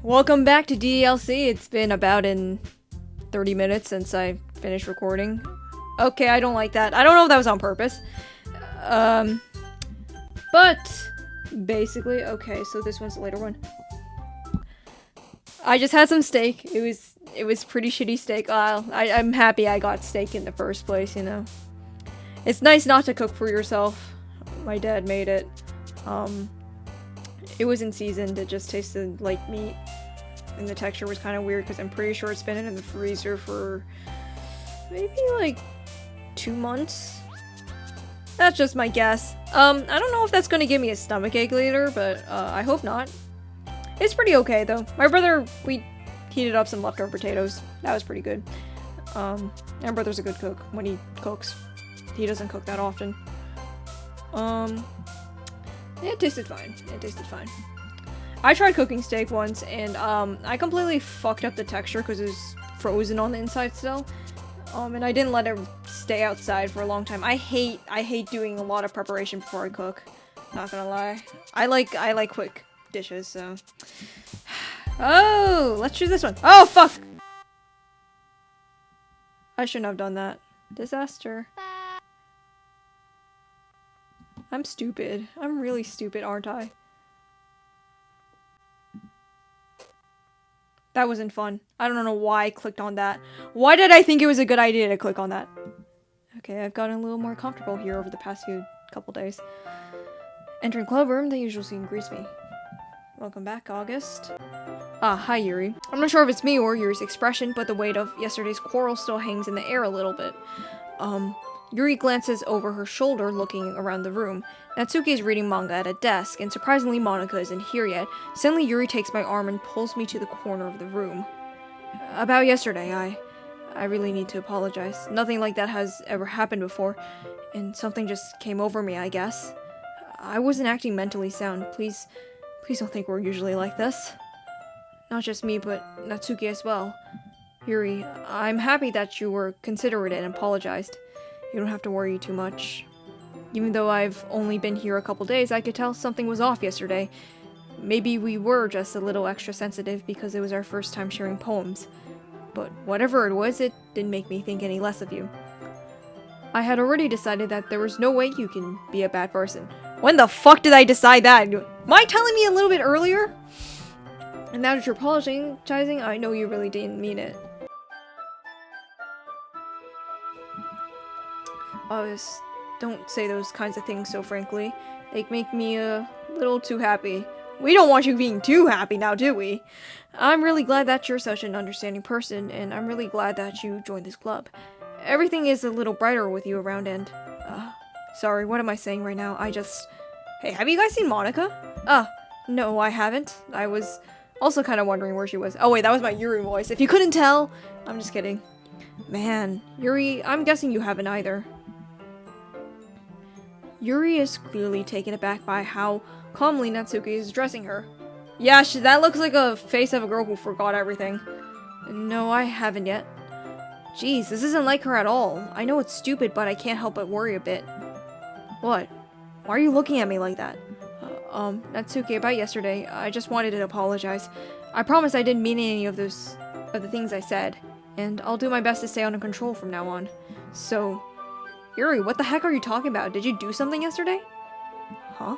Welcome back to DDLC. It's been about 30 minutes since I finished recording. Okay, I don't like that. I don't know if that was on purpose. But basically, okay, so this one's the later one. I just had some steak. It was pretty shitty steak. I'm happy I got steak in the first place, you know. It's nice not to cook for yourself. My dad made it. It wasn't seasoned, it just tasted like meat. And the texture was kind of weird because I'm pretty sure it's been in the freezer for maybe like 2 months. That's just my guess. I don't know if that's gonna give me a stomachache later, but I hope not. It's pretty okay though. My brother, we heated up some leftover potatoes. That was pretty good. My brother's a good cook when he cooks. He doesn't cook that often. It tasted fine. It tasted fine. I tried cooking steak once, and I completely fucked up the texture because it was frozen on the inside still. And I didn't let it stay outside for a long time. I hate doing a lot of preparation before I cook. Not gonna lie. I like quick dishes, so. Oh, let's choose this one. Oh, fuck! I shouldn't have done that. Disaster. I'm stupid. I'm really stupid, aren't I? That wasn't fun. I don't know why I clicked on that. Why did I think it was a good idea to click on that? Okay, I've gotten a little more comfortable here over the past couple days. Entering club room, the usual scene greets me. Welcome back, August. Ah, hi Yuri. I'm not sure if it's me or Yuri's expression, but the weight of yesterday's quarrel still hangs in the air a little bit. Yuri glances over her shoulder, looking around the room. Natsuki is reading manga at a desk, and surprisingly Monika isn't here yet. Suddenly Yuri takes my arm and pulls me to the corner of the room. About yesterday, I really need to apologize. Nothing like that has ever happened before, and something just came over me, I guess. I wasn't acting mentally sound. Please don't think we're usually like this. Not just me, but Natsuki as well. Yuri, I'm happy that you were considerate and apologized. You don't have to worry too much. Even though I've only been here a couple days, I could tell something was off yesterday. Maybe we were just a little extra sensitive because it was our first time sharing poems. But whatever it was, it didn't make me think any less of you. I had already decided that there was no way you can be a bad person. When the fuck did I decide that? Am I telling me a little bit earlier? And now that you're apologizing, I know you really didn't mean it. Don't say those kinds of things so frankly. They make me a little too happy. We don't want you being too happy now, do we? I'm really glad that you're such an understanding person, and I'm really glad that you joined this club. Everything is a little brighter with you around and, sorry, what am I saying right now? Hey, have you guys seen Monika? No, I haven't. I was also kind of wondering where she was. Oh wait, that was my Yuri voice. If you couldn't tell, I'm just kidding. Man, Yuri, I'm guessing you haven't either. Yuri is clearly taken aback by how calmly Natsuki is addressing her. Yeah, that looks like a face of a girl who forgot everything. No, I haven't yet. Jeez, this isn't like her at all. I know it's stupid, but I can't help but worry a bit. What? Why are you looking at me like that? Natsuki, about yesterday, I just wanted to apologize. I promise I didn't mean any of the things I said, and I'll do my best to stay under control from now on. So, Yuri, what the heck are you talking about? Did you do something yesterday? Huh?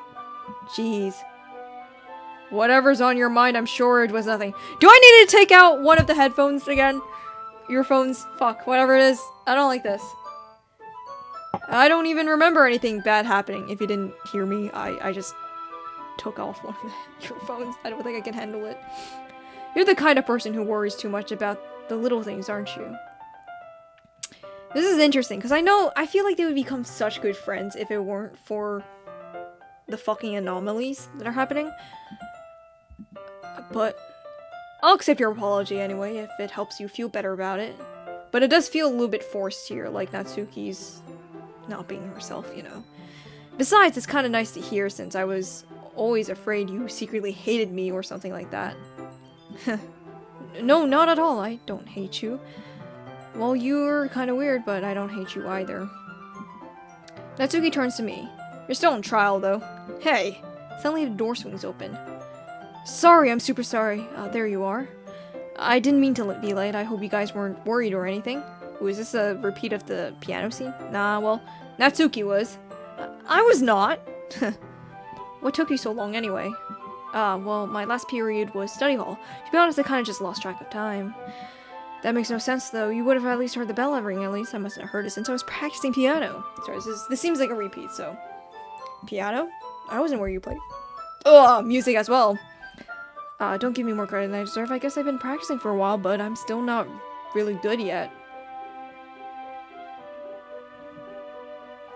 Jeez. Whatever's on your mind, I'm sure it was nothing. Do I need to take out one of the headphones again? Earphones? Fuck, whatever it is. I don't like this. I don't even remember anything bad happening. If you didn't hear me, I just took off one of the earphones. I don't think I can handle it. You're the kind of person who worries too much about the little things, aren't you? This is interesting, because I feel like they would become such good friends if it weren't for the fucking anomalies that are happening. But I'll accept your apology anyway, if it helps you feel better about it. But it does feel a little bit forced here, like Natsuki's not being herself, you know. Besides, it's kind of nice to hear since I was always afraid you secretly hated me or something like that. No, not at all. I don't hate you. Well, you're kind of weird, but I don't hate you either. Natsuki turns to me. You're still on trial, though. Hey! Suddenly the door swings open. Sorry, I'm super sorry. There you are. I didn't mean to be late. I hope you guys weren't worried or anything. Ooh, is this a repeat of the piano scene? Nah, well, Natsuki was. I was not. What took you so long anyway? Well, my last period was study hall. To be honest, I kind of just lost track of time. That makes no sense, though. You would have at least heard the bell ring, at least. I mustn't have heard it since I was practicing piano. Sorry, this seems like a repeat, so... Piano? I wasn't where you played. Oh, music as well. Don't give me more credit than I deserve. I guess I've been practicing for a while, but I'm still not really good yet.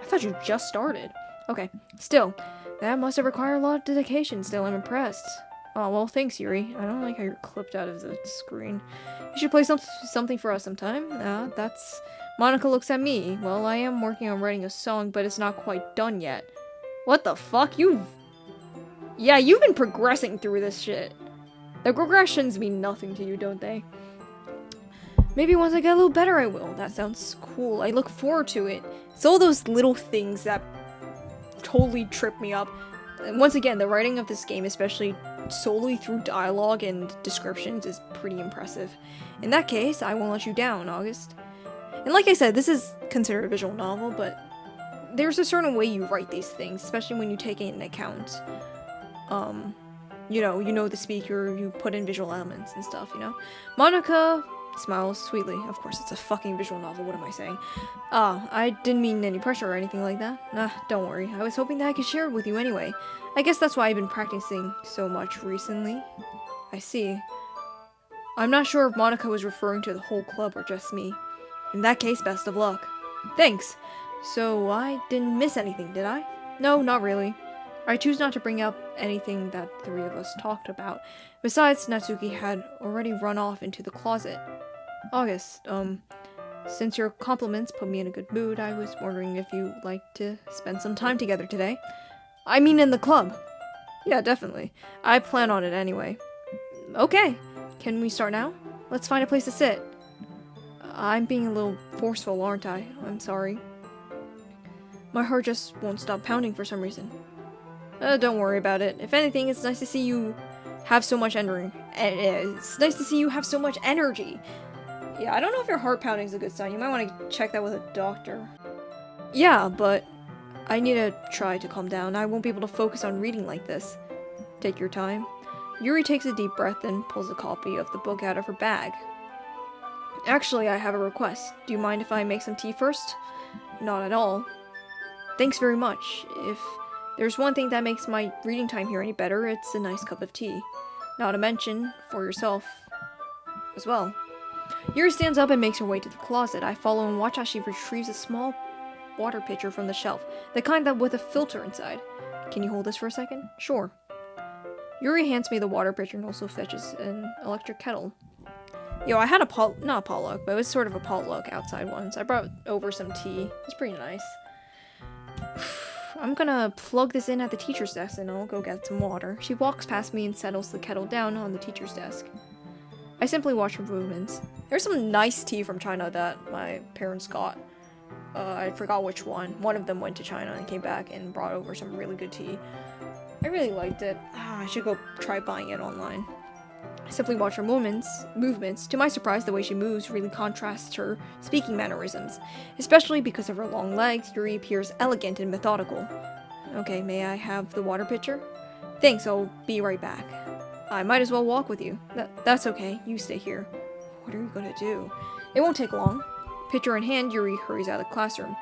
I thought you just started. Okay, still. That must have required a lot of dedication. Still, I'm impressed. Oh, well, thanks, Yuri. I don't like how you're clipped out of the screen. You should play something for us sometime. That's... Monika looks at me. Well, I am working on writing a song, but it's not quite done yet. What the fuck? Yeah, you've been progressing through this shit. The progressions mean nothing to you, don't they? Maybe once I get a little better, I will. That sounds cool. I look forward to it. It's all those little things that totally trip me up. And once again, the writing of this game, especially solely through dialogue and descriptions, is pretty impressive. In that case, I won't let you down, August. And like I said, this is considered a visual novel, but there's a certain way you write these things, especially when you take it into account. You know the speaker, you put in visual elements and stuff, you know? Monika smiles sweetly. Of course, it's a fucking visual novel, what am I saying? I didn't mean any pressure or anything like that. Nah, don't worry. I was hoping that I could share it with you anyway. I guess that's why I've been practicing so much recently. I see. I'm not sure if Monika was referring to the whole club or just me. In that case, best of luck. Thanks. So, I didn't miss anything, did I? No, not really. I choose not to bring up anything that the three of us talked about. Besides, Natsuki had already run off into the closet. August, since your compliments put me in a good mood, I was wondering if you'd like to spend some time together today. I mean in the club. Yeah, definitely. I plan on it anyway. Okay. Can we start now? Let's find a place to sit. I'm being a little forceful, aren't I? I'm sorry. My heart just won't stop pounding for some reason. Don't worry about it. If anything, it's nice to see you have so much energy. It's nice to see you have so much energy. Yeah, I don't know if your heart pounding is a good sign. You might want to check that with a doctor. Yeah, but I need to try to calm down. I won't be able to focus on reading like this. Take your time. Yuri takes a deep breath and pulls a copy of the book out of her bag. Actually, I have a request. Do you mind if I make some tea first? Not at all. Thanks very much. If there's one thing that makes my reading time here any better, it's a nice cup of tea. Not to mention, for yourself as well. Yuri stands up and makes her way to the closet. I follow and watch as she retrieves a small water pitcher from the shelf, the kind that with a filter inside. Can you hold this for a second? Sure. Yuri hands me the water pitcher and also fetches an electric kettle. Yo, I had not a potluck, but it was sort of a potluck outside once. I brought over some tea. It's pretty nice. I'm gonna plug this in at the teacher's desk and I'll go get some water. She walks past me and settles the kettle down on the teacher's desk. I simply watch her movements. There's some nice tea from China that my parents got. I forgot which one. One of them went to China and came back and brought over some really good tea. I really liked it. I should go try buying it online. I simply watch her movements. To my surprise, the way she moves really contrasts her speaking mannerisms. Especially because of her long legs, Yuri appears elegant and methodical. Okay, may I have the water pitcher? Thanks, I'll be right back. I might as well walk with you. That's okay, you stay here. What are you gonna do? It won't take long. Pitcher in hand, Yuri hurries out of the classroom.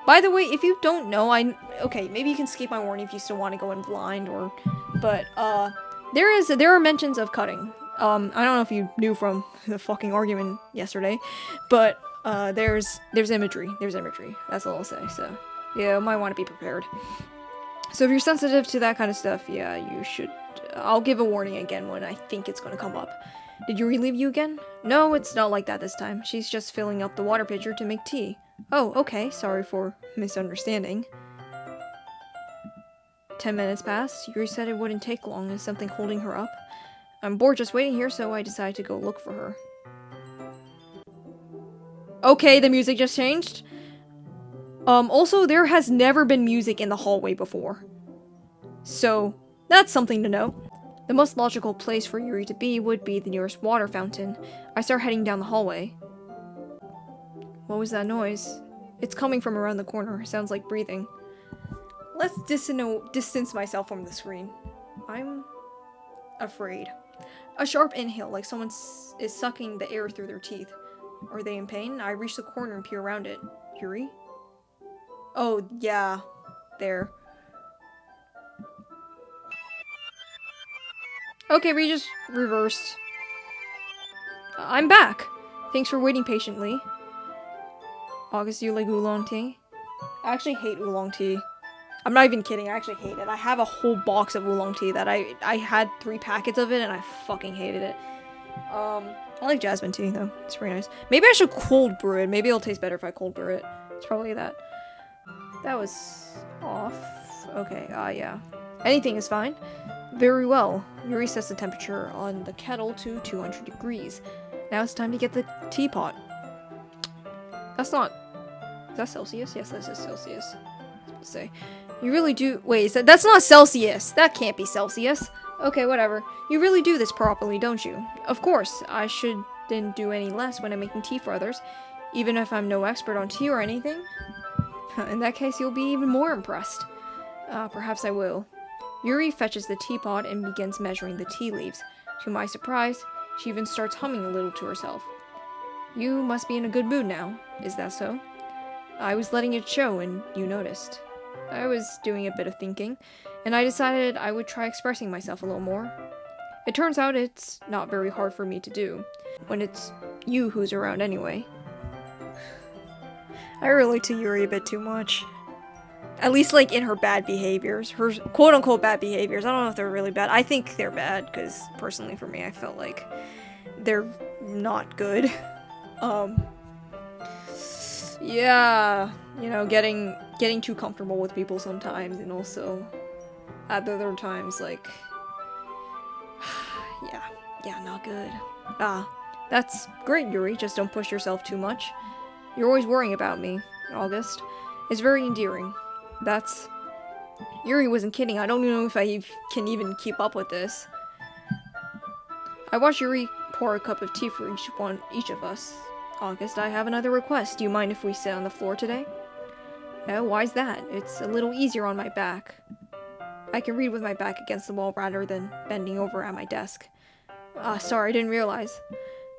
By the way, if you don't know, okay, maybe you can skip my warning if you still want to go in blind, but there are mentions of cutting. I don't know if you knew from the fucking argument yesterday, but there's imagery. There's imagery. That's all I'll say. So yeah, you might want to be prepared. So if you're sensitive to that kind of stuff, yeah, you should. I'll give a warning again when I think it's gonna come up. Did Yuri leave you again? No, it's not like that this time. She's just filling up the water pitcher to make tea. Oh, okay. Sorry for misunderstanding. 10 minutes pass. Yuri said it wouldn't take long. Is something holding her up? I'm bored just waiting here, so I decided to go look for her. Okay, the music just changed. Also, there has never been music in the hallway before. So, that's something to note. The most logical place for Yuri to be would be the nearest water fountain. I start heading down the hallway. What was that noise? It's coming from around the corner. Sounds like breathing. Let's distance myself from the screen. I'm afraid. A sharp inhale, like someone is sucking the air through their teeth. Are they in pain? I reach the corner and peer around it. Yuri? Oh, yeah. There. Okay, we just reversed. I'm back. Thanks for waiting patiently. August, you like oolong tea? I actually hate oolong tea. I'm not even kidding, I actually hate it. I have a whole box of oolong tea that I had 3 packets of it and I fucking hated it. I like jasmine tea though. It's very nice. Maybe I should cold brew it. Maybe it'll taste better if I cold brew it. It's probably that. That was off. Okay, yeah. Anything is fine. Very well. Yuri sets the temperature on the kettle to 200 degrees. Now it's time to get the teapot. That's not... Is that Celsius? Yes, that is Celsius. I was about to say. You really do... Wait, that's not Celsius! That can't be Celsius! Okay, whatever. You really do this properly, don't you? Of course, I shouldn't do any less when I'm making tea for others, even if I'm no expert on tea or anything. In that case, you'll be even more impressed. Perhaps I will. Yuri fetches the teapot and begins measuring the tea leaves. To my surprise, she even starts humming a little to herself. You must be in a good mood now, is that so? I was letting it show and you noticed. I was doing a bit of thinking, and I decided I would try expressing myself a little more. It turns out it's not very hard for me to do, when it's you who's around anyway. I relate to Yuri a bit too much. At least, like, in her bad behaviors. Her quote-unquote bad behaviors. I don't know if they're really bad. I think they're bad, because, personally, for me, I felt like they're not good. Yeah, you know, getting too comfortable with people sometimes, and also, at the other times, like, yeah, not good. That's great, Yuri, just don't push yourself too much. You're always worrying about me, August. It's very endearing. Yuri wasn't kidding. I don't know if I can even keep up with this. I watched Yuri pour a cup of tea for each of us. August, I have another request. Do you mind if we sit on the floor today? No, why's that? It's a little easier on my back. I can read with my back against the wall rather than bending over at my desk. Sorry, I didn't realize.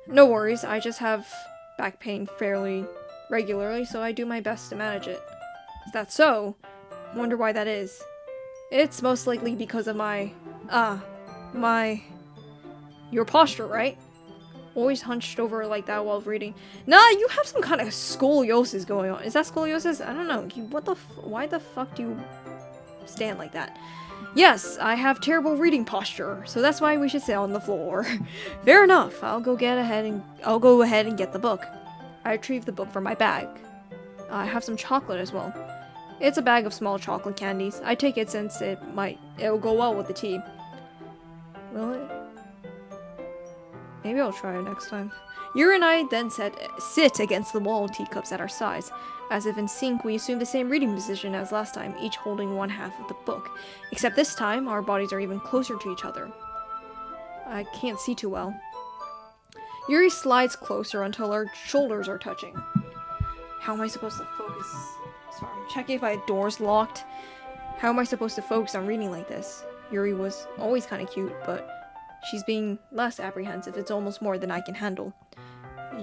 No worries, I just have back pain fairly regularly, so I do my best to manage it. Is that so? Wonder why that is. It's most likely because of your posture, right? Always hunched over like that while reading. Nah, you have some kind of scoliosis going on. Is that scoliosis? I don't know. Why the fuck do you stand like that? Yes, I have terrible reading posture, so that's why we should sit on the floor. Fair enough. I'll go ahead and get the book. I retrieve the book from my bag. I have some chocolate as well. It's a bag of small chocolate candies. I take it since it'll go well with the tea. Will it? Maybe I'll try it next time. Yuri and I then sit against the wall, teacups at our sides. As if in sync, we assume the same reading position as last time, each holding one half of the book. Except this time, our bodies are even closer to each other. I can't see too well. Yuri slides closer until our shoulders are touching. How am I supposed to focus? Sorry, I'm checking if my door's locked. How am I supposed to focus on reading like this? Yuri was always kind of cute, but she's being less apprehensive. It's almost more than I can handle.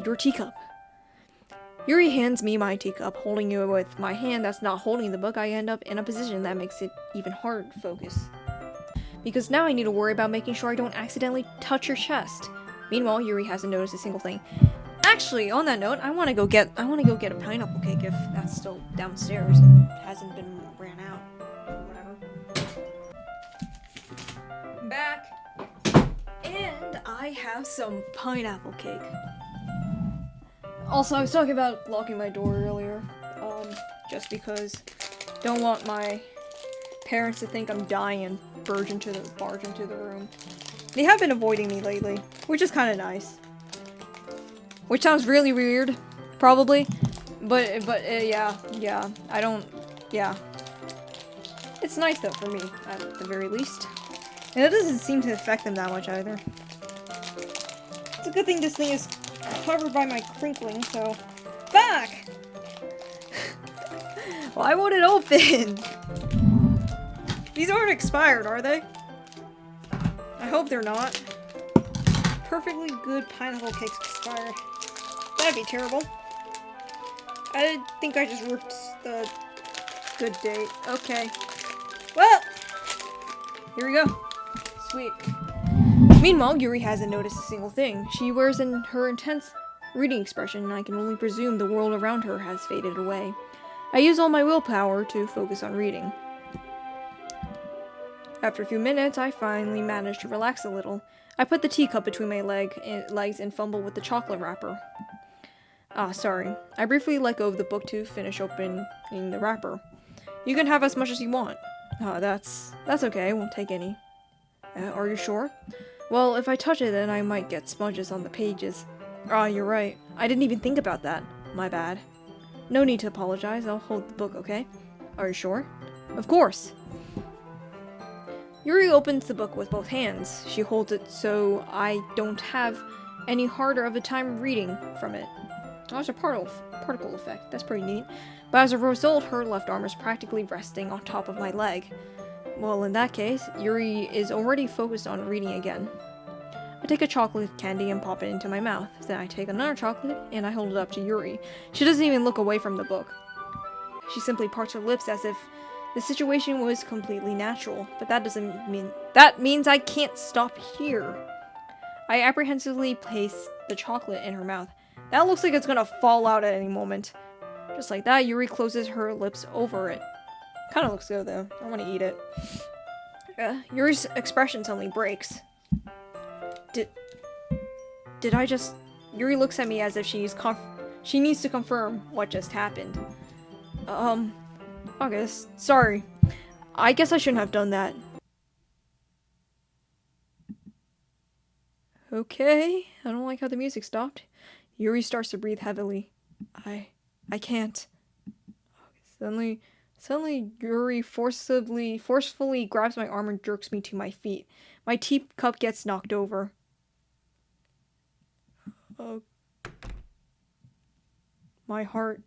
Your teacup. Yuri hands me my teacup. Holding it with my hand that's not holding the book, I end up in a position that makes it even harder to focus. Because now I need to worry about making sure I don't accidentally touch your chest. Meanwhile, Yuri hasn't noticed a single thing. Actually, on that note, I want to go get a pineapple cake if that's still downstairs and hasn't been ran out. Whatever. Back. And I have some pineapple cake. Also, I was talking about locking my door earlier, just because don't want my parents to think I'm dying and barge into the room. They have been avoiding me lately, which is kind of nice. Which sounds really weird, probably, but yeah, I don't, yeah. It's nice though for me, at the very least. And it doesn't seem to affect them that much either. It's a good thing this thing is covered by my crinkling, so... Fuck! Why won't it open? These aren't expired, are they? I hope they're not. Perfectly good pineapple cakes expired. That'd be terrible. I think I just ripped the good date. Okay. Well, here we go. Sweet. Meanwhile, Yuri hasn't noticed a single thing. She wears her intense reading expression, and I can only presume the world around her has faded away. I use all my willpower to focus on reading. After a few minutes, I finally managed to relax a little. I put the teacup between my legs and fumble with the chocolate wrapper. Ah, sorry. I briefly let go of the book to finish opening the wrapper. You can have as much as you want. That's okay. I won't take any. Are you sure? Well, if I touch it, then I might get smudges on the pages. You're right. I didn't even think about that. My bad. No need to apologize. I'll hold the book, okay? Are you sure? Of course. Yuri opens the book with both hands. She holds it so I don't have any harder of a time reading from it. Oh, it's a particle effect. That's pretty neat. But as a result, her left arm is practically resting on top of my leg. Well, in that case, Yuri is already focused on reading again. I take a chocolate candy and pop it into my mouth. Then I take another chocolate and I hold it up to Yuri. She doesn't even look away from the book. She simply parts her lips as if the situation was completely natural, but that means I can't stop here. I apprehensively place the chocolate in her mouth. That looks like it's gonna fall out at any moment. Just like that, Yuri closes her lips over it. Kinda looks good though. I wanna eat it. Yuri's expression suddenly breaks. Did I just... Yuri looks at me as if she needs to confirm what just happened. August, sorry. I guess I shouldn't have done that. Okay, I don't like how the music stopped. Yuri starts to breathe heavily. I can't. Suddenly Yuri forcefully grabs my arm and jerks me to my feet. My teacup gets knocked over. Oh. My heart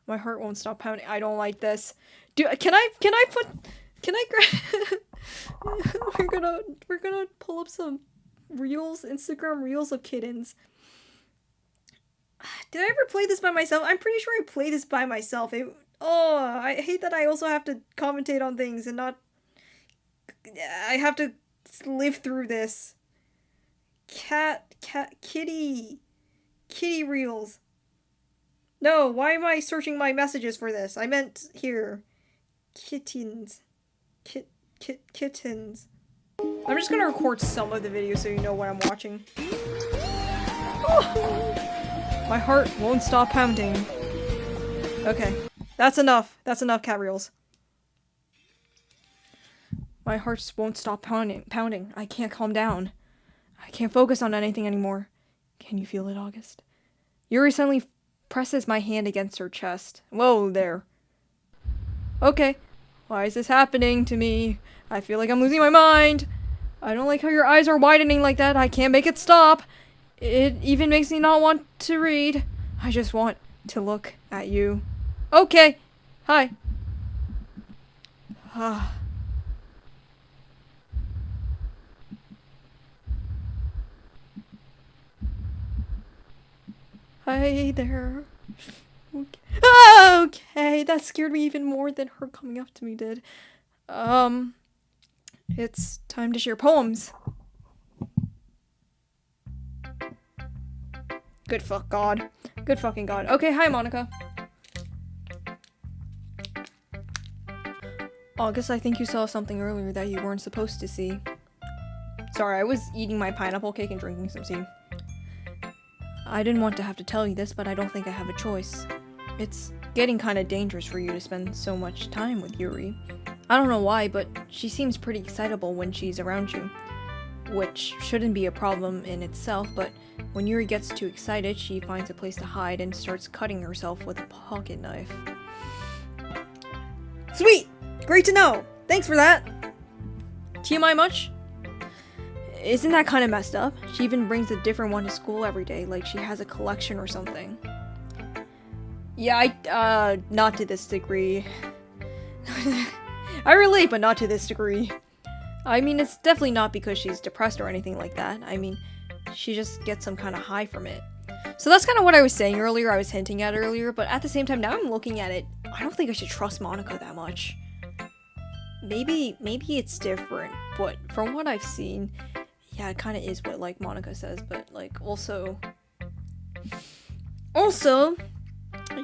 won't stop pounding. I don't like this. Can I grab we're gonna pull up some reels, Instagram reels of kittens. Did I ever play this by myself? I'm pretty sure I played this by myself. I hate that I also have to commentate on things and not... I have to live through this. Kitty reels. No, why am I searching my messages for this? I meant here. Kittens. Kittens. I'm just gonna record some of the video so you know what I'm watching. Oh, my heart won't stop pounding. Okay. That's enough. That's enough, cat reels. My heart just won't stop pounding. I can't calm down. I can't focus on anything anymore. Can you feel it, August? Yuri suddenly presses my hand against her chest. Whoa there. Okay. Why is this happening to me? I feel like I'm losing my mind. I don't like how your eyes are widening like that. I can't make it stop. It even makes me not want to read. I just want to look at you. Okay. Hi. Hi there. Okay, that scared me even more than her coming up to me did. It's time to share poems. Good fuck God. Good fucking God. Okay, hi Monika. August, I think you saw something earlier that you weren't supposed to see. Sorry, I was eating my pineapple cake and drinking some tea. I didn't want to have to tell you this, but I don't think I have a choice. It's getting kind of dangerous for you to spend so much time with Yuri. I don't know why, but she seems pretty excitable when she's around you. Which shouldn't be a problem in itself, but when Yuri gets too excited, she finds a place to hide and starts cutting herself with a pocket knife. Sweet! Great to know! Thanks for that! TMI much? Isn't that kind of messed up? She even brings a different one to school every day, like she has a collection or something. Yeah, not to this degree. I relate, but not to this degree. I mean, it's definitely not because she's depressed or anything like that. I mean, she just gets some kind of high from it. So that's kind of what I was saying earlier, I was hinting at earlier, but at the same time, now I'm looking at it, I don't think I should trust Monika that much. Maybe it's different, but from what I've seen, yeah, it kind of is what, like, Monika says, but, like, also,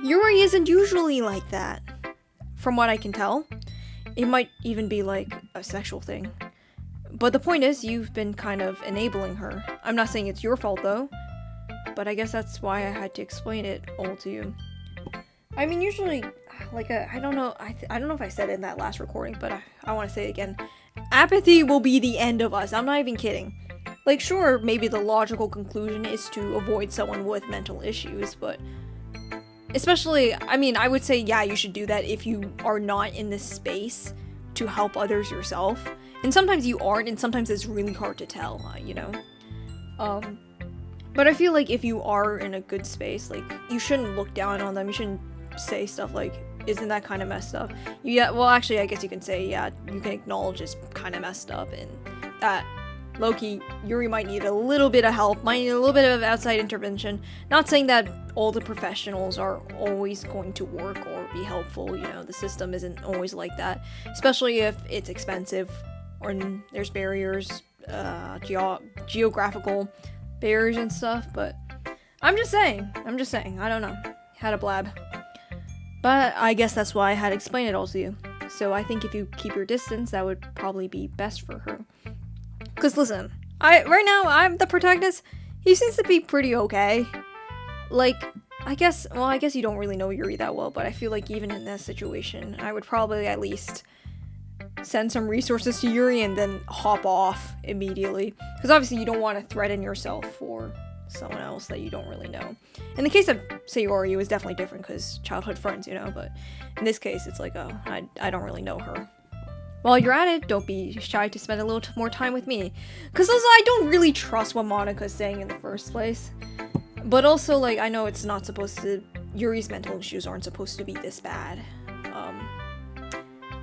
Yuri isn't usually like that, from what I can tell. It might even be, like, a sexual thing. But the point is, you've been kind of enabling her. I'm not saying it's your fault, though, but I guess that's why I had to explain it all to you. I mean, usually, like, I don't know, I don't know if I said it in that last recording, but I want to say it again. Apathy will be the end of us. I'm not even kidding. Like, sure, maybe the logical conclusion is to avoid someone with mental issues, but especially, I mean, I would say, yeah, you should do that if you are not in this space to help others yourself. And sometimes you aren't, and sometimes it's really hard to tell, you know? But I feel like if you are in a good space, like, you shouldn't look down on them. You shouldn't say stuff like, isn't that kind of messed up? Yeah, well, actually, I guess you can say, yeah, you can acknowledge it's kind of messed up, and that, low-key, Yuri might need a little bit of help, might need a little bit of outside intervention. Not saying that all the professionals are always going to work or be helpful, you know, the system isn't always like that, especially if it's expensive, or there's barriers, geographical barriers and stuff, but I'm just saying, I don't know, had a blab. But I guess that's why I had to explain it all to you. So I think if you keep your distance, that would probably be best for her. Cause listen, right now, I'm the protagonist, he seems to be pretty okay. Like, I guess you don't really know Yuri that well, but I feel like even in that situation, I would probably at least send some resources to Yuri and then hop off immediately. Because obviously you don't want to threaten yourself for someone else that you don't really know. In the case of Sayori, it was definitely different because childhood friends, you know, but in this case, it's like, oh, I don't really know her. While you're at it, don't be shy to spend a little more time with me. Because also, I don't really trust what Monika's saying in the first place. But also, like, I know it's not supposed to... Yuri's mental issues aren't supposed to be this bad.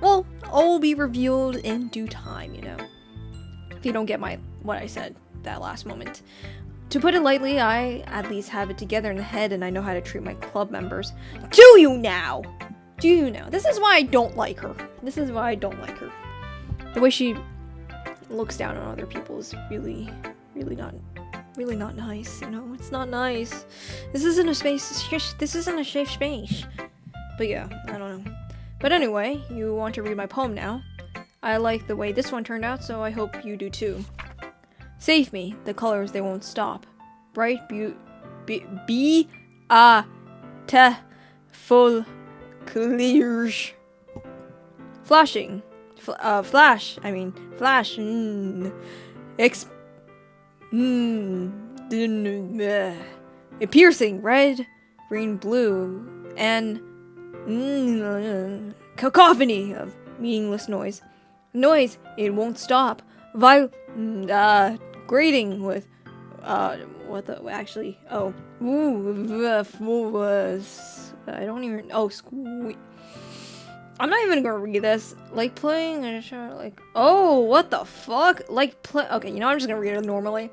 Well, all will be revealed in due time, you know. If you don't get what I said that last moment. To put it lightly, I at least have it together in the head and I know how to treat my club members. Do you now? This is why I don't like her. The way she looks down on other people is really not nice, you know? It's not nice. This isn't a safe space. But yeah, I don't know. But anyway, you want to read my poem now. I like the way this one turned out, so I hope you do too. Save me, the colors they won't stop. Bright full clear. Flashing. Flash. Piercing red, green, blue, and cacophony of meaningless noise. Noise, it won't stop. Grating with, I don't even, I'm not even gonna read this. Like playing, what the fuck? Okay, you know, I'm just gonna read it normally.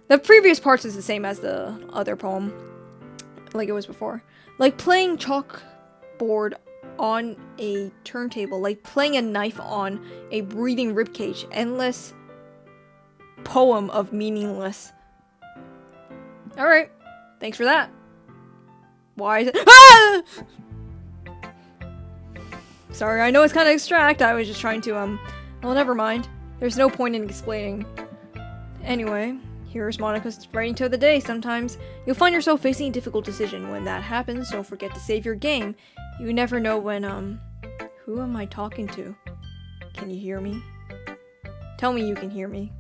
The previous parts is the same as the other poem, like it was before. Like playing chalkboard on a turntable, like playing a knife on a breathing ribcage. Endless poem of meaningless. Alright, thanks for that. Why is it? Ah! Sorry, I know it's kind of abstract. I was just trying to, well, never mind. There's no point in explaining. Anyway, here's Monika's writing to the day. Sometimes you'll find yourself facing a difficult decision. When that happens, don't forget to save your game. You never know when, who am I talking to? Can you hear me? Tell me you can hear me.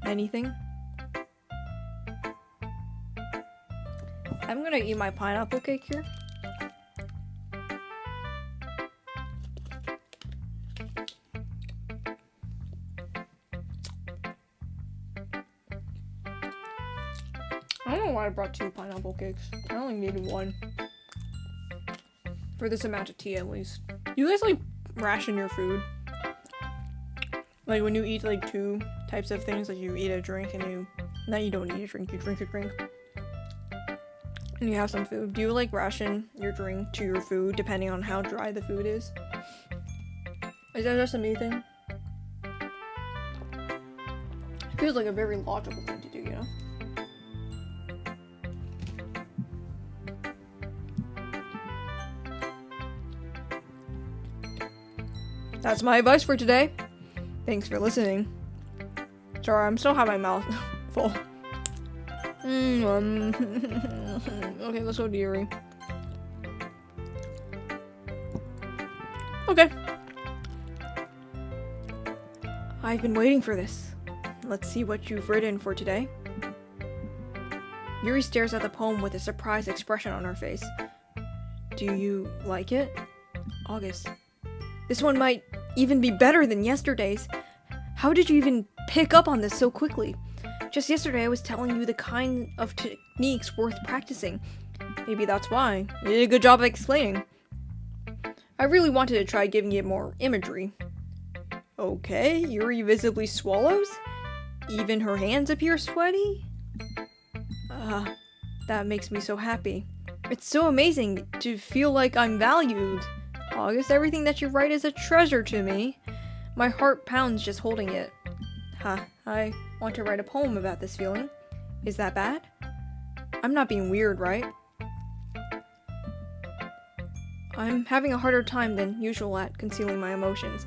Anything? I'm gonna eat my pineapple cake here. why I brought 2 pineapple cakes. I only needed 1. For this amount of tea, at least. You guys, like, ration your food? Like, when you eat, like, 2 types of things, like, you eat a drink and you... No, you don't eat a drink, you drink a drink. And you have some food. Do you, like, ration your drink to your food, depending on how dry the food is? Is that just a me thing? It feels like a very logical thing to do, you know? That's my advice for today. Thanks for listening. Sorry, I'm still have my mouth full. Okay, let's go to Yuri. Okay. I've been waiting for this. Let's see what you've written for today. Yuri stares at the poem with a surprised expression on her face. Do you like it? August. This one might even be better than yesterday's. How did you even pick up on this so quickly? Just yesterday I was telling you the kind of techniques worth practicing. Maybe that's why. You did a good job of explaining. I really wanted to try giving it more imagery. Okay, Yuri visibly swallows? Even her hands appear sweaty? That makes me so happy. It's so amazing to feel like I'm valued. August, everything that you write is a treasure to me. My heart pounds just holding it. I want to write a poem about this feeling. Is that bad? I'm not being weird, right? I'm having a harder time than usual at concealing my emotions.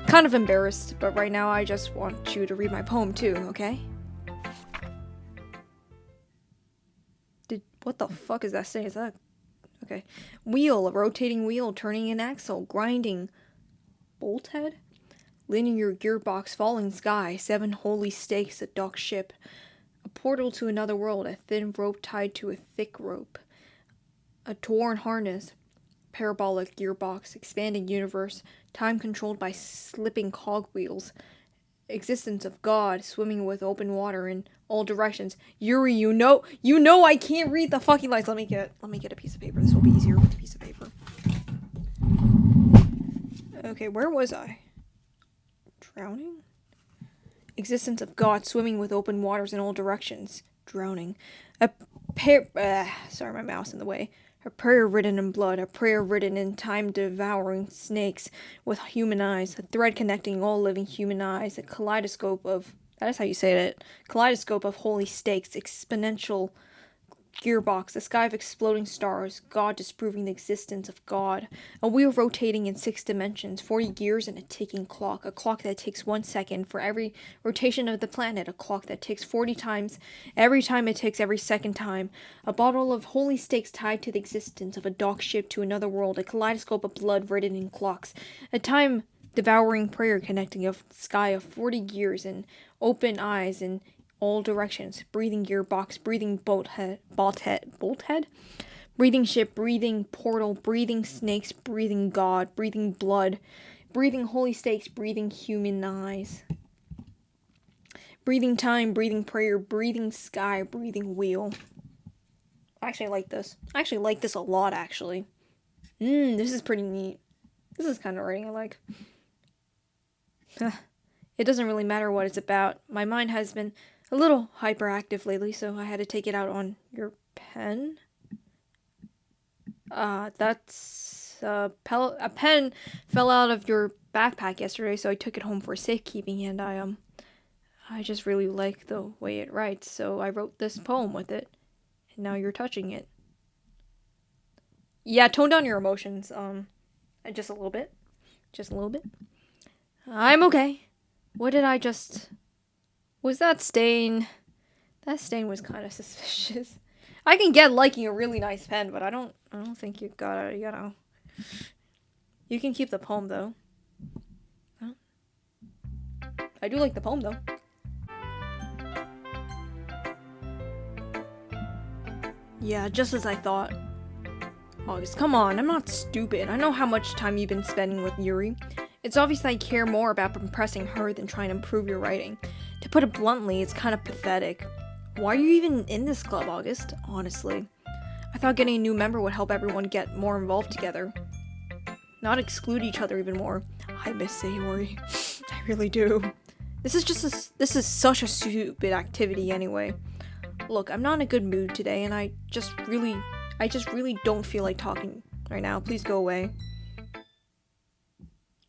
Kind of embarrassed, but right now I just want you to read my poem too, okay? What the fuck is that saying? Is that... Okay. Wheel, a rotating wheel, turning an axle, grinding. Bolt head? Linear gearbox, falling sky, 7 holy stakes, a docked ship. A portal to another world, a thin rope tied to a thick rope. A torn harness, parabolic gearbox, expanding universe, time controlled by slipping cogwheels. Existence of God, swimming with open water in all directions. Yuri, you know I can't read the fucking lines. Let me get a piece of paper. This will be easier with a piece of paper. Okay, where was I? Drowning? Existence of God, swimming with open waters in all directions. Drowning. Sorry, my mouse in the way. A prayer written in blood, a prayer written in time-devouring snakes with human eyes, a thread connecting all living human eyes, a kaleidoscope of... That is how you say it. Kaleidoscope of holy stakes, exponential gearbox, a sky of exploding stars, God disproving the existence of God, a wheel rotating in 6 dimensions, 40 gears and a ticking clock, a clock that takes 1 second for every rotation of the planet, a clock that ticks 40 times, every time it ticks every second time, a bottle of holy stakes tied to the existence of a docked ship to another world, a kaleidoscope of blood written in clocks, a time-devouring prayer connecting a sky of 40 gears and open eyes in all directions, breathing gearbox, breathing bolt head, breathing ship, breathing portal, breathing snakes, breathing God, breathing blood, breathing holy stakes, breathing human eyes, breathing time, breathing prayer, breathing sky, breathing wheel. I actually like this. I actually like this a lot, actually. This is pretty neat. This is kind of writing I like. It doesn't really matter what it's about. My mind has been a little hyperactive lately, so I had to take it out on your pen. That's a pen fell out of your backpack yesterday, so I took it home for safekeeping, and I just really like the way it writes, so I wrote this poem with it, and now you're touching it. Yeah, tone down your emotions, just a little bit. Just a little bit. I'm okay. What did I just... Was that stain? That stain was kind of suspicious. I can get liking a really nice pen, but I don't think you gotta, you know. You can keep the poem, though. Well, I do like the poem, though. Yeah, just as I thought. August, come on, I'm not stupid. I know how much time you've been spending with Yuri. It's obvious that I care more about impressing her than trying to improve your writing. To put it bluntly, it's kind of pathetic. Why are you even in this club, August? Honestly. I thought getting a new member would help everyone get more involved together. Not exclude each other even more. I miss Sayori. I really do. This is such a stupid activity anyway. Look, I'm not in a good mood today, and I just really don't feel like talking right now. Please go away.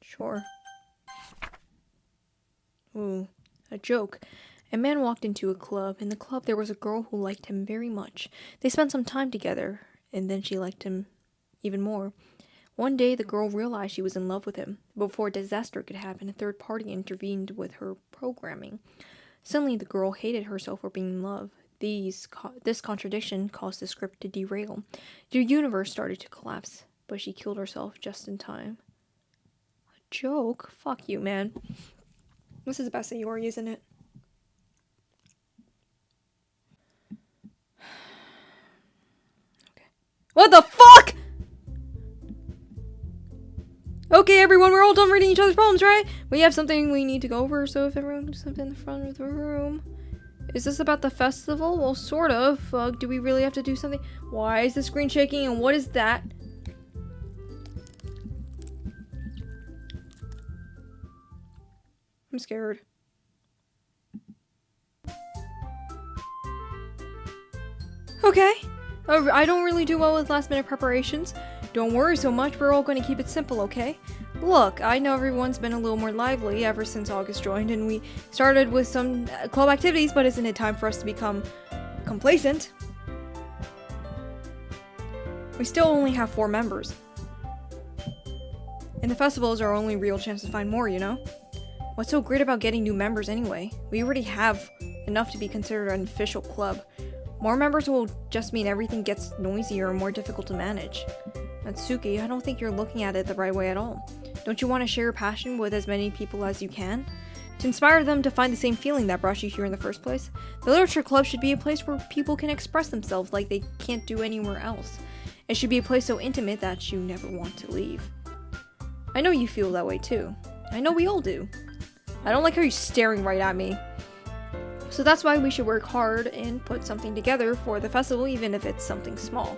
Sure. Ooh, a joke. A man walked into a club. In the club, there was a girl who liked him very much. They spent some time together, and then she liked him even more. One day, the girl realized she was in love with him. Before disaster could happen, a third party intervened with her programming. Suddenly, the girl hated herself for being in love. This contradiction caused the script to derail. Their universe started to collapse, but she killed herself just in time. A joke? Fuck you, man. This is about Sayori, isn't it? Okay. What the fuck?! Okay, everyone, we're all done reading each other's poems, right? We have something we need to go over, so if everyone can step in the front of the room. Is this about the festival? Well, sort of. Do we really have to do something? Why is the screen shaking, and what is that? I'm scared. Okay. I don't really do well with last-minute preparations. Don't worry so much, we're all going to keep it simple, okay? Look, I know everyone's been a little more lively ever since August joined, and we started with some club activities, but isn't it time for us to become complacent? We still only have 4 members. And the festival is our only real chance to find more, you know? What's so great about getting new members anyway? We already have enough to be considered an official club. More members will just mean everything gets noisier and more difficult to manage. Natsuki, I don't think you're looking at it the right way at all. Don't you want to share your passion with as many people as you can? To inspire them to find the same feeling that brought you here in the first place? The literature club should be a place where people can express themselves like they can't do anywhere else. It should be a place so intimate that you never want to leave. I know you feel that way too. I know we all do. I don't like how you're staring right at me. So that's why we should work hard and put something together for the festival, even if it's something small.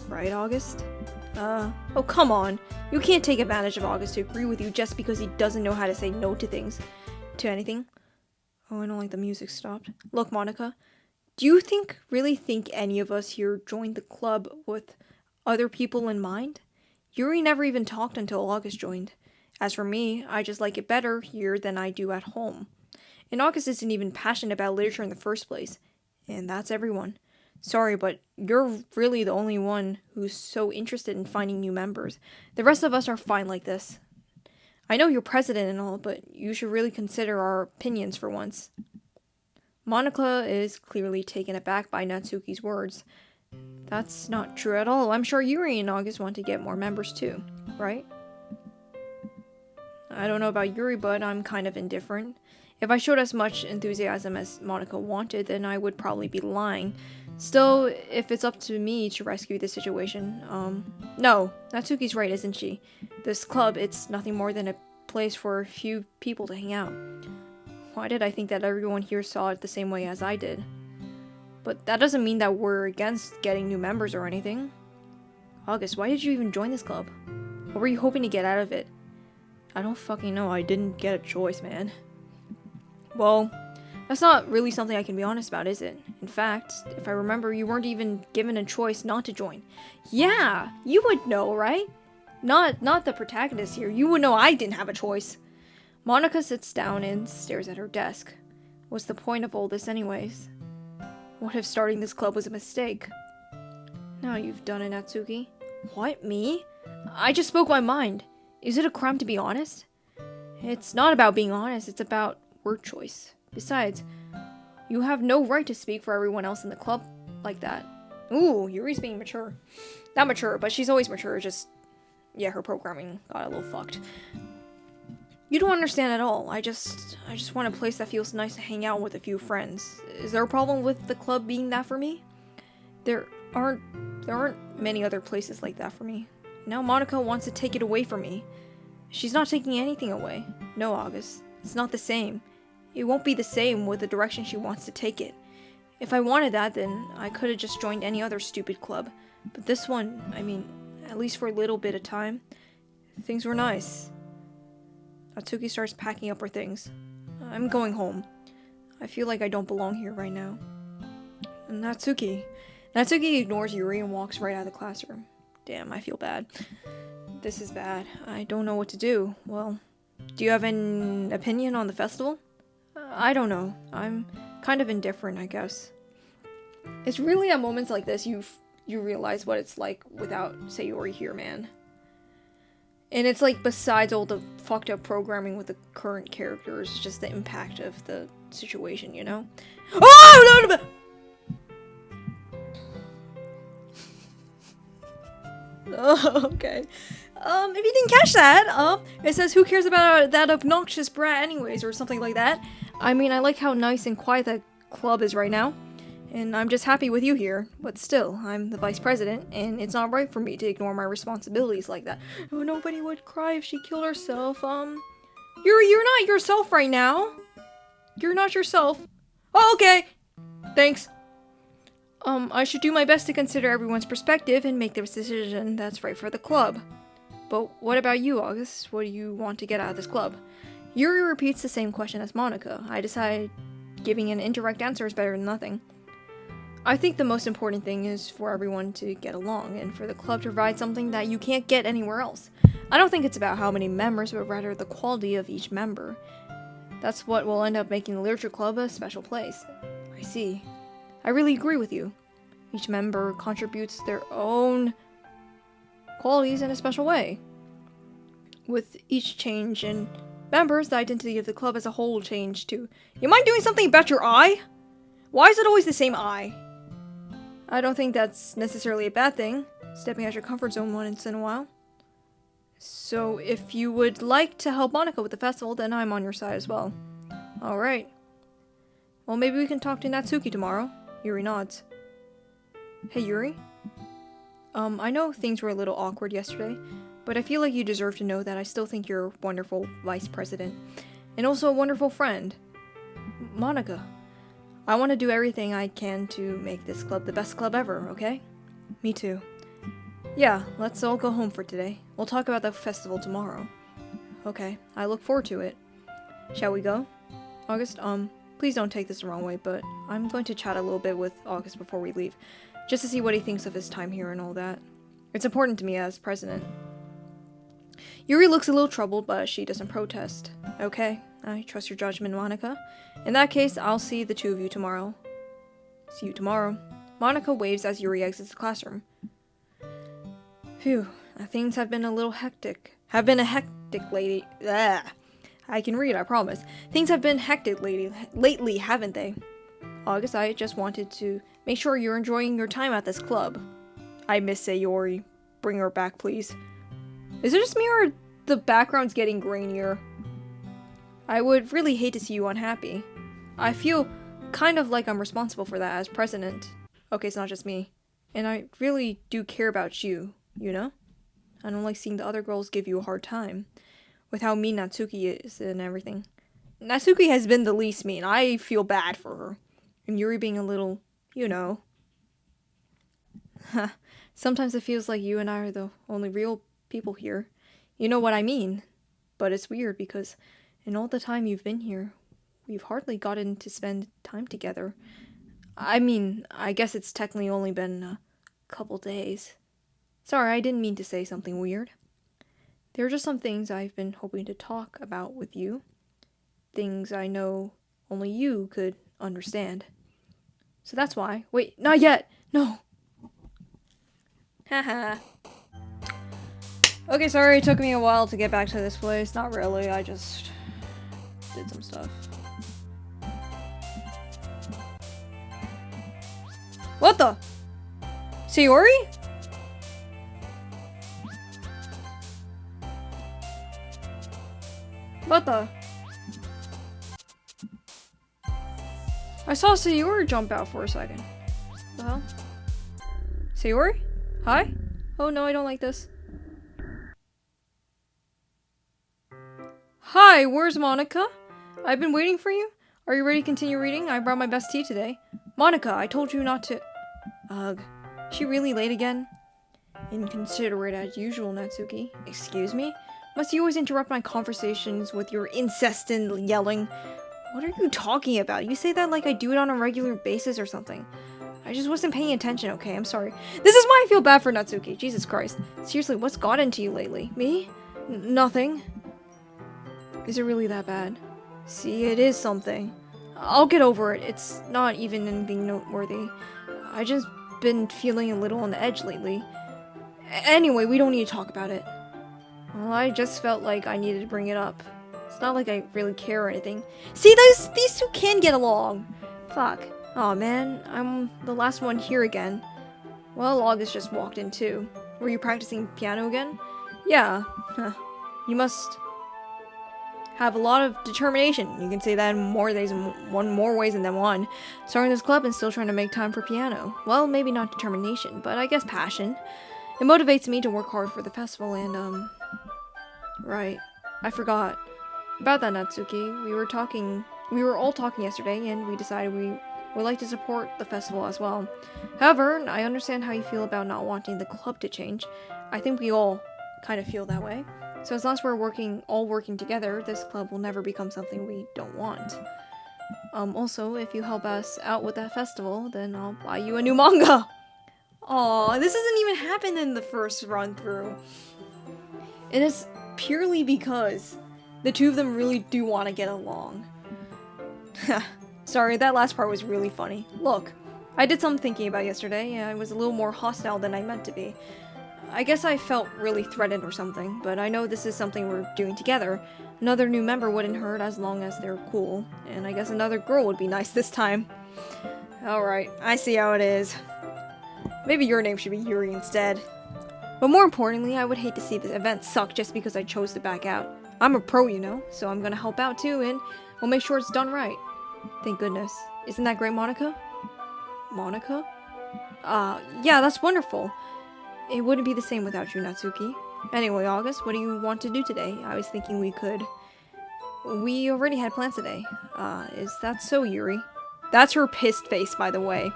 Right, August? Oh come on. You can't take advantage of August to agree with you just because he doesn't know how to say no to things. To anything. Oh, I don't like the music stopped. Look, Monika. Do you really think any of us here joined the club with other people in mind? Yuri never even talked until August joined. As for me, I just like it better here than I do at home. And August isn't even passionate about literature in the first place. And that's everyone. Sorry, but you're really the only one who's so interested in finding new members. The rest of us are fine like this. I know you're president and all, but you should really consider our opinions for once. Monika is clearly taken aback by Natsuki's words. That's not true at all. I'm sure Yuri and August want to get more members too, right? I don't know about Yuri, but I'm kind of indifferent. If I showed as much enthusiasm as Monika wanted, then I would probably be lying. Still, if it's up to me to rescue this situation, no, Natsuki's right, isn't she? This club, it's nothing more than a place for a few people to hang out. Why did I think that everyone here saw it the same way as I did? But that doesn't mean that we're against getting new members or anything. August, why did you even join this club? What were you hoping to get out of it? I don't fucking know, I didn't get a choice, man. Well, that's not really something I can be honest about, is it? In fact, if I remember, you weren't even given a choice not to join. Yeah, you would know, right? Not the protagonist here. You would know I didn't have a choice. Monika sits down and stares at her desk. What's the point of all this anyways? What if starting this club was a mistake? Now you've done it, Natsuki. What, me? I just spoke my mind. Is it a crime to be honest? It's not about being honest, it's about word choice. Besides, you have no right to speak for everyone else in the club like that. Ooh, Yuri's being mature. Not mature, but she's always mature, just... yeah, her programming got a little fucked. You don't understand at all. I just want a place that feels nice to hang out with a few friends. Is there a problem with the club being that for me? There aren't many other places like that for me. Now Monika wants to take it away from me. She's not taking anything away. No, August. It's not the same. It won't be the same with the direction she wants to take it. If I wanted that, then I could have just joined any other stupid club. But this one, I mean, at least for a little bit of time, things were nice. Natsuki starts packing up her things. I'm going home. I feel like I don't belong here right now. Natsuki ignores Yuri and walks right out of the classroom. Damn, I feel bad. This is bad. I don't know what to do. Well, do you have an opinion on the festival? I don't know. I'm kind of indifferent, I guess. It's really at moments like this you realize what it's like without Sayori here, man. And it's like, besides all the fucked up programming with the current characters, just the impact of the situation, you know? Oh, no! Oh, okay. If you didn't catch that, it says, who cares about that obnoxious brat anyways, or something like that. I mean, I like how nice and quiet the club is right now, and I'm just happy with you here, but still, I'm the vice president, and it's not right for me to ignore my responsibilities like that. Oh, nobody would cry if she killed herself. You're not yourself right now. You're not yourself. Oh, okay. Thanks. I should do my best to consider everyone's perspective and make the decision that's right for the club. But what about you, August? What do you want to get out of this club? Yuri repeats the same question as Monika. I decide giving an indirect answer is better than nothing. I think the most important thing is for everyone to get along, and for the club to provide something that you can't get anywhere else. I don't think it's about how many members, but rather the quality of each member. That's what will end up making the Literature Club a special place. I see. I really agree with you. Each member contributes their own qualities in a special way. With each change in members, the identity of the club as a whole will change too. You mind doing something about your eye? Why is it always the same eye? I don't think that's necessarily a bad thing, stepping out your comfort zone once in a while. So if you would like to help Monika with the festival, then I'm on your side as well. Alright. Well, maybe we can talk to Natsuki tomorrow. Yuri nods. Hey, Yuri? I know things were a little awkward yesterday, but I feel like you deserve to know that I still think you're a wonderful vice president, and also a wonderful friend. Monika, I want to do everything I can to make this club the best club ever, okay? Me too. Yeah, let's all go home for today. We'll talk about the festival tomorrow. Okay, I look forward to it. Shall we go? August, please don't take this the wrong way, but I'm going to chat a little bit with August before we leave, just to see what he thinks of his time here and all that. It's important to me as president. Yuri looks a little troubled, but she doesn't protest. Okay, I trust your judgment, Monika. In that case, I'll see the two of you tomorrow. See you tomorrow. Monika waves as Yuri exits the classroom. Phew, things have been a little hectic. Lately. Ugh. I can read, I promise. Things have been hectic lately, haven't they? August, I just wanted to make sure you're enjoying your time at this club. I miss Sayori. Bring her back, please. Is it just me or the background's getting grainier? I would really hate to see you unhappy. I feel kind of like I'm responsible for that as president. Okay, it's not just me. And I really do care about you, you know? I don't like seeing the other girls give you a hard time. With how mean Natsuki is and everything. Natsuki has been the least mean. I feel bad for her. And Yuri being a little, you know. Sometimes it feels like you and I are the only real people here. You know what I mean. But it's weird because in all the time you've been here, we've hardly gotten to spend time together. I mean, I guess it's technically only been a couple days. Sorry, I didn't mean to say something weird. There are just some things I've been hoping to talk about with you. Things I know only you could understand. So that's why. Wait, not yet! No! Haha. Okay, sorry it took me a while to get back to this place. Not really, I just did some stuff. What the? Sayori? What the? I saw Sayori jump out for a second. What the hell? Sayori? Hi? Oh no, I don't like this. Hi, where's Monika? I've been waiting for you. Are you ready to continue reading? I brought my best tea today. Monika, I told you not to... Ugh. She really late again? Inconsiderate as usual, Natsuki. Excuse me? Must you always interrupt my conversations with your incessant yelling? What are you talking about? You say that like I do it on a regular basis or something. I just wasn't paying attention, okay? I'm sorry. This is why I feel bad for Natsuki. Jesus Christ. Seriously, what's got into you lately? Me? Nothing. Is it really that bad? See, it is something. I'll get over it. It's not even anything noteworthy. I just been feeling a little on the edge lately. Anyway, we don't need to talk about it. Well, I just felt like I needed to bring it up. It's not like I really care or anything. See, these two can get along. Fuck. Aw, man. I'm the last one here again. Well, August just walked in too. Were you practicing piano again? Yeah. Huh. You must have a lot of determination. You can say that in more ways than one. Starting this club and still trying to make time for piano. Well, maybe not determination, but I guess passion. It motivates me to work hard for the festival and, right. I forgot. About that, Natsuki. We were all talking yesterday, and we decided we would like to support the festival as well. However, I understand how you feel about not wanting the club to change. I think we all kind of feel that way. So as long as we're all working together, this club will never become something we don't want. Also, if you help us out with that festival, then I'll buy you a new manga! Aw, this doesn't even happen in the first run-through. And it's purely because the two of them really do want to get along. Sorry, that last part was really funny. Look, I did some thinking about yesterday, and I was a little more hostile than I meant to be. I guess I felt really threatened or something, but I know this is something we're doing together. Another new member wouldn't hurt as long as they're cool, and I guess another girl would be nice this time. Alright, I see how it is. Maybe your name should be Yuri instead. But more importantly, I would hate to see the event suck just because I chose to back out. I'm a pro, you know, so I'm gonna help out too, and we'll make sure it's done right. Thank goodness. Isn't that great, Monika? Monika? Yeah, that's wonderful. It wouldn't be the same without you, Natsuki. Anyway, August, what do you want to do today? I was thinking we already had plans today. Is that so, Yuri? That's her pissed face, by the way.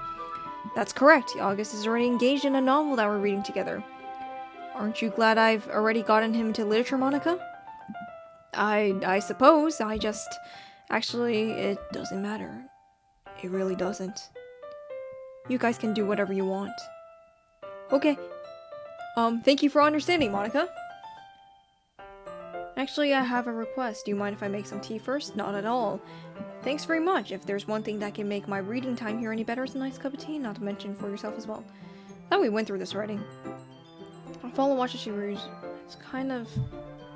That's correct. August is already engaged in a novel that we're reading together. Aren't you glad I've already gotten him into literature, Monika? I suppose. Actually, it doesn't matter. It really doesn't. You guys can do whatever you want. Okay. Thank you for understanding, Monika. Actually, I have a request. Do you mind if I make some tea first? Not at all. Thanks very much. If there's one thing that can make my reading time here any better, it's a nice cup of tea, not to mention for yourself as well. Thought we went through this already. I'll follow watch as she reads. It's kind of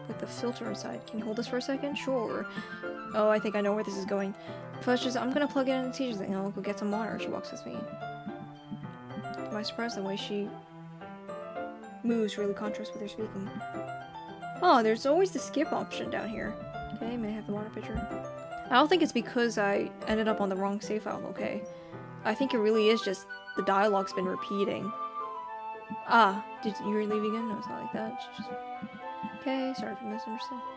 with the filter inside. Can you hold this for a second? Sure. Oh, I think I know where this is going. First, I'm gonna plug it in the teacher's thing and I'll go get some water. She walks with me. Am I surprised the way she moves really contrasts with her speaking? Oh, there's always the skip option down here. Okay, may I have the water pitcher? I don't think it's because I ended up on the wrong save file, okay? I think it really is just the dialogue's been repeating. Ah, did you leave again? No, it's not like that. It's just... Okay, sorry for misunderstanding.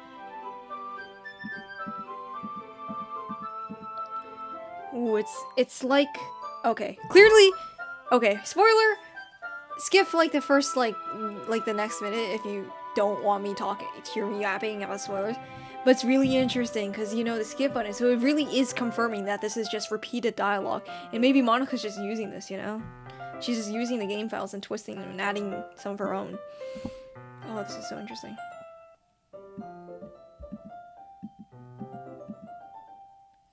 Ooh, it's like... Okay, clearly... Okay, spoiler! Skip for like the first, like the next minute if you don't want me talking, hear me yapping about spoilers. But it's really interesting because, you know, the skip button, so it really is confirming that this is just repeated dialogue. And maybe Monika's just using this, you know? She's just using the game files and twisting them and adding some of her own. Oh, this is so interesting.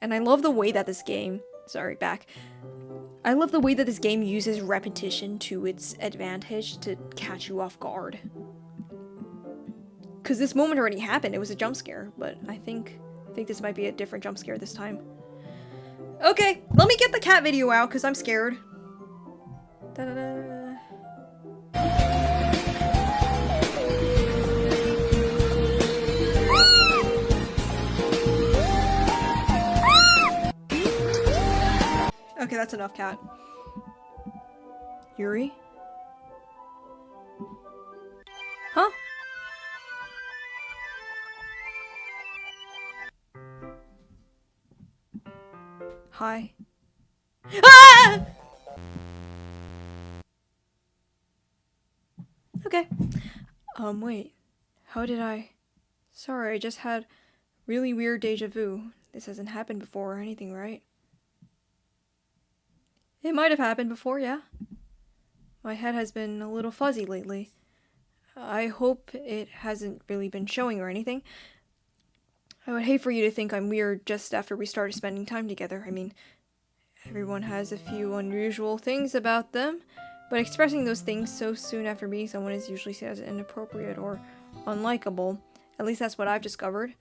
And I love the way that this game... Sorry, back. I love the way that this game uses repetition to its advantage to catch you off guard. Because this moment already happened, it was a jump scare, but I think this might be a different jump scare this time. Okay, let me get the cat video out, because I'm scared. Da-da-da. Okay, that's enough, cat. Yuri? Huh? Hi. Ah! Okay. Wait. How did I... Sorry, I just had really weird deja vu. This hasn't happened before or anything, right? It might have happened before, yeah. My head has been a little fuzzy lately. I hope it hasn't really been showing or anything. I would hate for you to think I'm weird just after we started spending time together. I mean, everyone has a few unusual things about them, but expressing those things so soon after meeting someone is usually seen as inappropriate or unlikable. At least that's what I've discovered.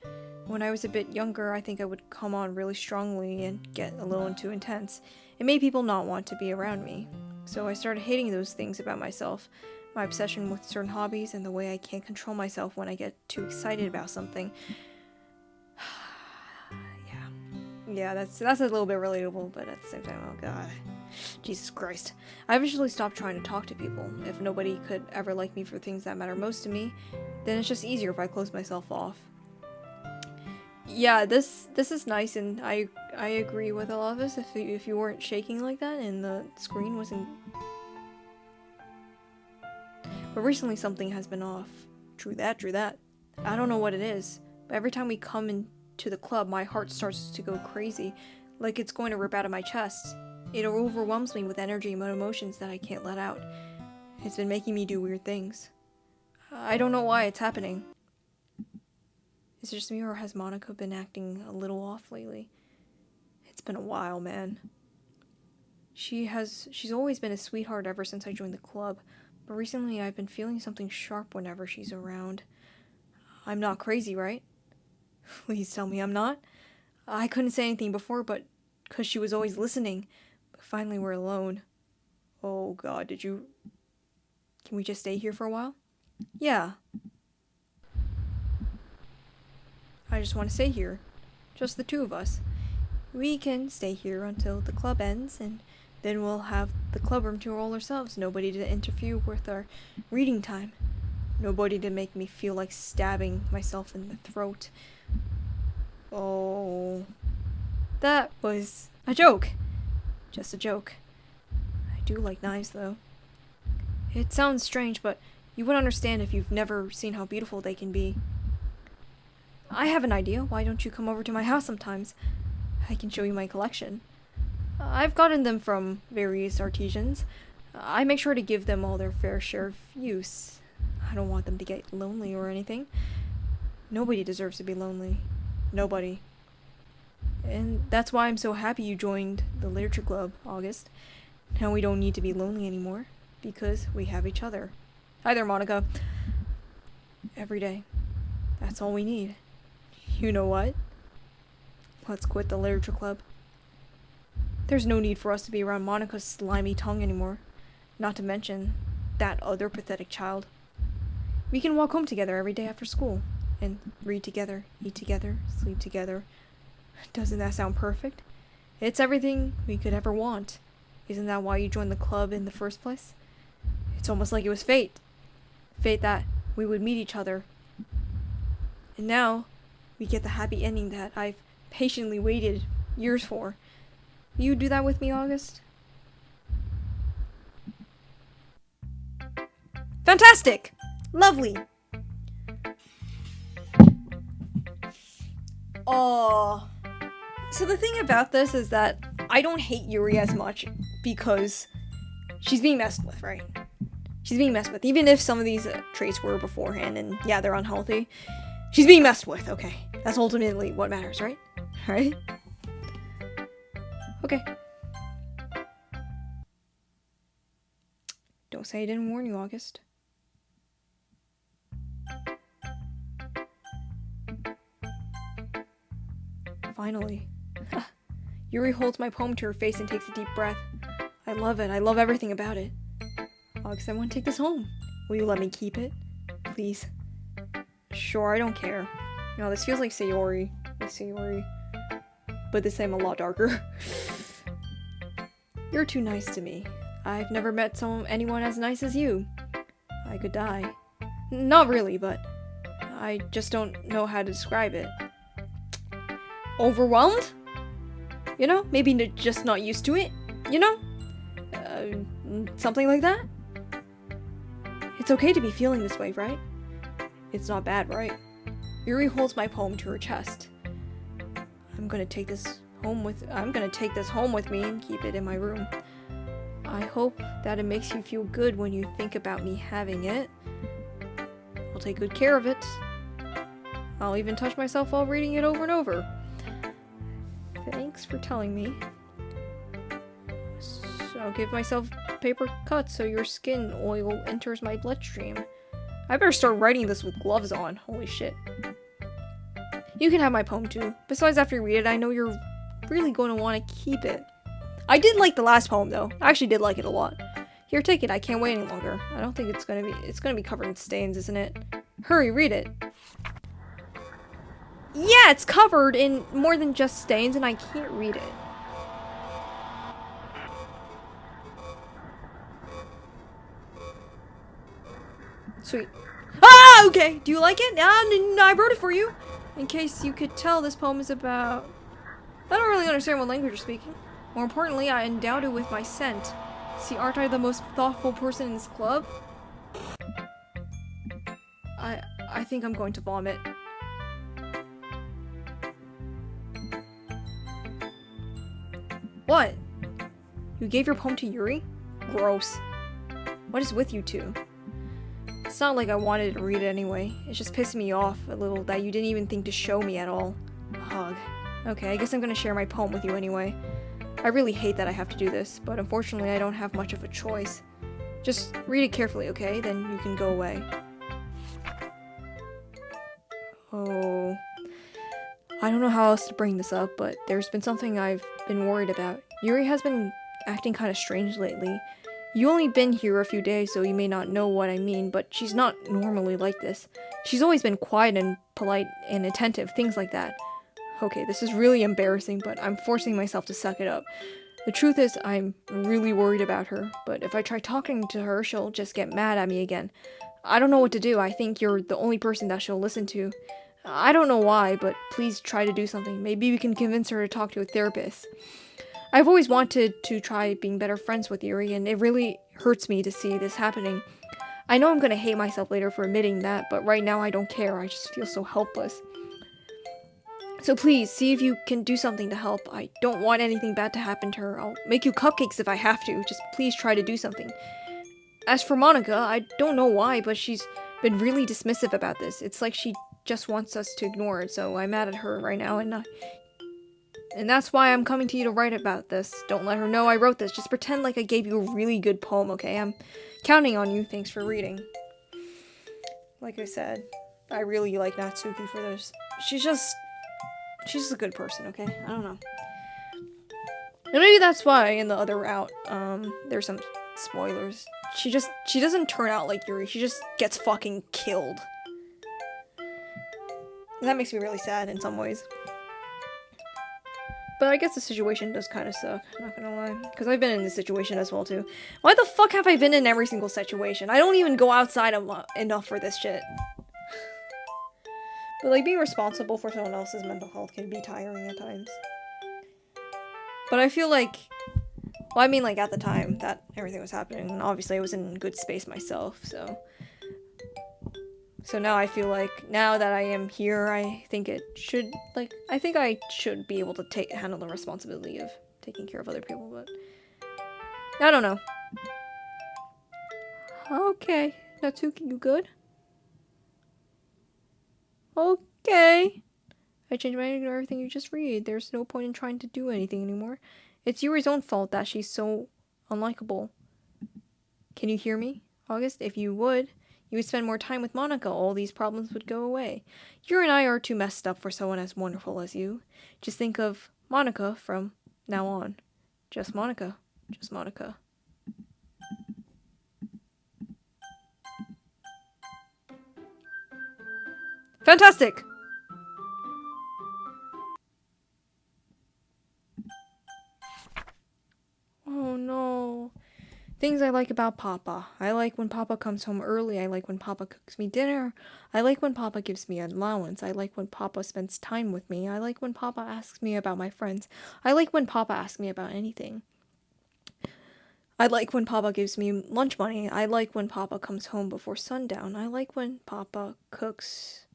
When I was a bit younger, I think I would come on really strongly and get a little too intense. It made people not want to be around me. So I started hating those things about myself. My obsession with certain hobbies and the way I can't control myself when I get too excited about something. Yeah, that's a little bit relatable, but at the same time, oh god. Jesus Christ. I eventually stopped trying to talk to people. If nobody could ever like me for things that matter most to me, then it's just easier if I close myself off. Yeah, this is nice, and I agree with a lot of this. If you weren't shaking like that and the screen wasn't... But recently something has been off. True that. I don't know what it is, but every time we come into the club, my heart starts to go crazy, like it's going to rip out of my chest. It overwhelms me with energy and emotions that I can't let out. It's been making me do weird things. I don't know why it's happening. Is it just me, or has Monika been acting a little off lately? It's been a while, man. She's always been a sweetheart ever since I joined the club, but recently I've been feeling something sharp whenever she's around. I'm not crazy, right? Please tell me I'm not. I couldn't say anything before, but because she was always listening. But finally we're alone. Oh god, Can we just stay here for a while? Yeah. I just want to stay here. Just the two of us. We can stay here until the club ends, and then we'll have the clubroom to all ourselves. Nobody to interfere with our reading time. Nobody to make me feel like stabbing myself in the throat. Oh. That was a joke. Just a joke. I do like knives, though. It sounds strange, but you would understand if you've never seen how beautiful they can be. I have an idea. Why don't you come over to my house sometimes? I can show you my collection. I've gotten them from various artisans. I make sure to give them all their fair share of use. I don't want them to get lonely or anything. Nobody deserves to be lonely. Nobody. And that's why I'm so happy you joined the literature club, August. Now we don't need to be lonely anymore, because we have each other. Hi there, Monika. Every day. That's all we need. You know what? Let's quit the literature club. There's no need for us to be around Monika's slimy tongue anymore. Not to mention that other pathetic child. We can walk home together every day after school, and read together, eat together, sleep together. Doesn't that sound perfect? It's everything we could ever want. Isn't that why you joined the club in the first place? It's almost like it was fate. Fate that we would meet each other. And now, we get the happy ending that I've patiently waited years for. Will you do that with me, August? Fantastic! Lovely! Oh. So the thing about this is that I don't hate Yuri as much because she's being messed with, right? She's being messed with. Even if some of these traits were beforehand and yeah, they're unhealthy. She's being messed with, okay. That's ultimately what matters, right? Alright? Okay. Don't say I didn't warn you, August. Finally. Yuri holds my poem to her face and takes a deep breath. I love it. I love everything about it. August, I want to take this home. Will you let me keep it? Please. Sure, I don't care. You know, this feels like Sayori. But this time a lot darker. You're too nice to me. I've never met anyone as nice as you. I could die. Not really, but I just don't know how to describe it. Overwhelmed? You know? Maybe just not used to it? You know? Something like that? It's okay to be feeling this way, right? It's not bad, right? Yuri holds my poem to her chest. I'm gonna take this home with me and keep it in my room. I hope that it makes you feel good when you think about me having it. I'll take good care of it. I'll even touch myself while reading it over and over. Thanks for telling me. So I'll give myself paper cuts so your skin oil enters my bloodstream. I better start writing this with gloves on. Holy shit. You can have my poem too. Besides, after you read it, I know you're really going to want to keep it. I did like the last poem though. I actually did like it a lot. Here, take it. I can't wait any longer. I don't think it's gonna be covered in stains, isn't it? Hurry, read it. Yeah, it's covered in more than just stains and I can't read it. Sweet. Ah, okay. Do you like it? I wrote it for you. In case you could tell, this poem is about... I don't really understand what language you're speaking. More importantly, I endowed it with my scent. See, aren't I the most thoughtful person in this club? I think I'm going to vomit. What? You gave your poem to Yuri? Gross. What is with you two? It's not like I wanted to read it anyway. It's just pissing me off a little that you didn't even think to show me at all. Hug. Okay, I guess I'm gonna share my poem with you anyway. I really hate that I have to do this, but unfortunately I don't have much of a choice. Just read it carefully, okay? Then you can go away. Oh... I don't know how else to bring this up, but there's been something I've been worried about. Yuri has been acting kind of strange lately. You only been here a few days, so you may not know what I mean, but she's not normally like this. She's always been quiet and polite and attentive, things like that. Okay, this is really embarrassing, but I'm forcing myself to suck it up. The truth is, I'm really worried about her, but if I try talking to her, she'll just get mad at me again. I don't know what to do. I think you're the only person that she'll listen to. I don't know why, but please try to do something. Maybe we can convince her to talk to a therapist. I've always wanted to try being better friends with Yuri, and it really hurts me to see this happening. I know I'm gonna hate myself later for admitting that, but right now I don't care. I just feel so helpless. So please, see if you can do something to help. I don't want anything bad to happen to her. I'll make you cupcakes if I have to. Just please try to do something. As for Monika, I don't know why, but she's been really dismissive about this. It's like she just wants us to ignore it, so I'm mad at her right now, and that's why I'm coming to you to write about this. Don't let her know I wrote this. Just pretend like I gave you a really good poem, okay? I'm counting on you. Thanks for reading. Like I said, I really like Natsuki for this. She's just a good person, okay? I don't know. And maybe that's why in the other route, there's some spoilers. She doesn't turn out like Yuri. She just gets fucking killed. And that makes me really sad in some ways. But I guess the situation does kind of suck, not gonna lie. Because I've been in this situation as well, too. Why the fuck have I been in every single situation? I don't even go outside enough for this shit. But, like, being responsible for someone else's mental health can be tiring at times. But I feel like... Well, I mean, like, at the time that everything was happening, and obviously I was in good space myself, so... So now I feel like, now that I am here, I think I should be able to handle the responsibility of taking care of other people, but... I don't know. Okay. Natsuki, you good? Okay. I changed my mind to everything you just read. There's no point in trying to do anything anymore. It's Yuri's own fault that she's so unlikable. Can you hear me, August? If you would spend more time with Monika, all these problems would go away. You and I are too messed up for someone as wonderful as you. Just think of Monika from now on. Just Monika. Just Monika. Fantastic! Oh no. Things I like about Papa. I like when Papa comes home early. I like when Papa cooks me dinner. I like when Papa gives me an allowance. I like when Papa spends time with me. I like when Papa asks me about my friends. I like when Papa asks me about anything. I like when Papa gives me lunch money. I like when Papa comes home before sundown. I like when Papa cooks...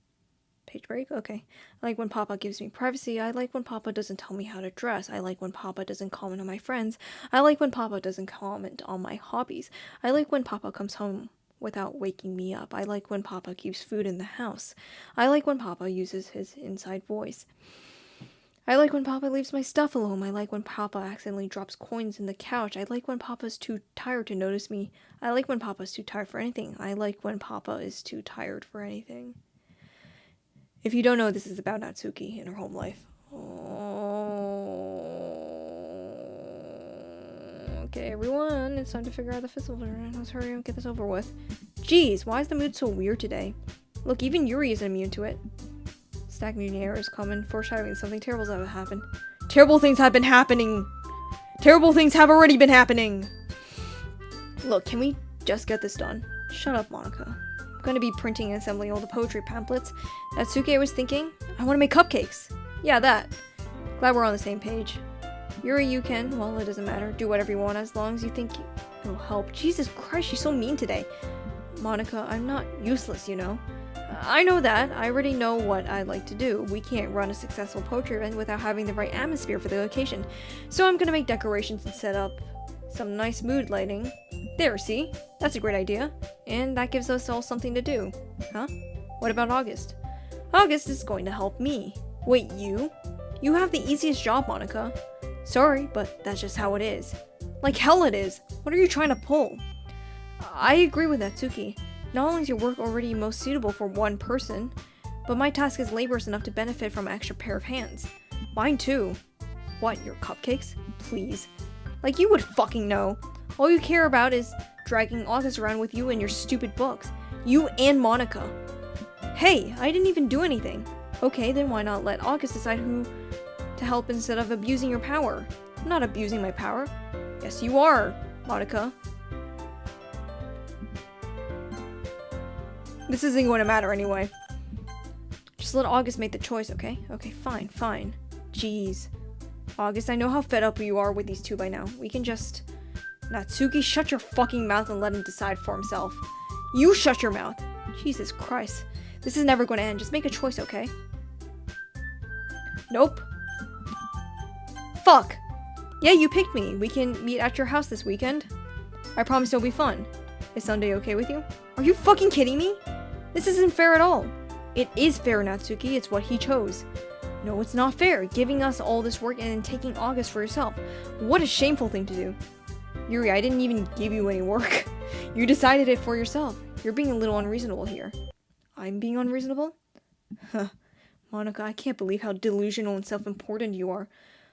Page break? Okay. I like when Papa gives me privacy. I like when Papa doesn't tell me how to dress. I like when Papa doesn't comment on my friends. I like when Papa doesn't comment on my hobbies. I like when Papa comes home without waking me up. I like when Papa keeps food in the house. I like when Papa uses his inside voice. I like when Papa leaves my stuff alone. I like when Papa accidentally drops coins in the couch. I like when Papa's too tired to notice me. I like when Papa's too tired for anything. I like when Papa is too tired for anything. If you don't know, this is about Natsuki and her home life. Okay, everyone, it's time to figure out the physical. Let's hurry and get this over with. Jeez, why is the mood so weird today? Look, even Yuri isn't immune to it. Stagnant air is common, foreshadowing something terrible that will happen. Terrible things have been happening! Terrible things have already been happening! Look, can we just get this done? Shut up, Monika. Going to be printing and assembling all the poetry pamphlets. Natsuki was thinking, I want to make cupcakes. Yeah, that. Glad we're on the same page. Yuri, you can, well, it doesn't matter. Do whatever you want as long as you think it'll help. Jesus Christ, she's so mean today. Monika, I'm not useless, you know. I know that. I already know what I like to do. We can't run a successful poetry event without having the right atmosphere for the occasion. So I'm going to make decorations and set up some nice mood lighting. There, see? That's a great idea. And that gives us all something to do. Huh? What about August? August is going to help me. Wait, you? You have the easiest job, Monika. Sorry, but that's just how it is. Like hell it is. What are you trying to pull? I agree with Natsuki. Not only is your work already most suitable for one person, but my task is laborious enough to benefit from an extra pair of hands. Mine too. What, your cupcakes? Please. Like you would fucking know. All you care about is dragging August around with you and your stupid books. You and Monika. Hey, I didn't even do anything. Okay, then why not let August decide who to help instead of abusing your power? I'm not abusing my power. Yes, you are, Monika. This isn't going to matter anyway. Just let August make the choice, okay? Okay, fine, fine. Jeez. August, I know how fed up you are with these two by now. We can just... Natsuki, shut your fucking mouth and let him decide for himself. You shut your mouth. Jesus Christ. This is never going to end. Just make a choice, okay? Nope. Fuck. Yeah, you picked me. We can meet at your house this weekend. I promise it'll be fun. Is Sunday okay with you? Are you fucking kidding me? This isn't fair at all. It is fair, Natsuki. It's what he chose. No, it's not fair. Giving us all this work and then taking August for yourself. What a shameful thing to do. Yuri, I didn't even give you any work. You decided it for yourself. You're being a little unreasonable here. I'm being unreasonable? Huh. Monika, I can't believe how delusional and self-important you are.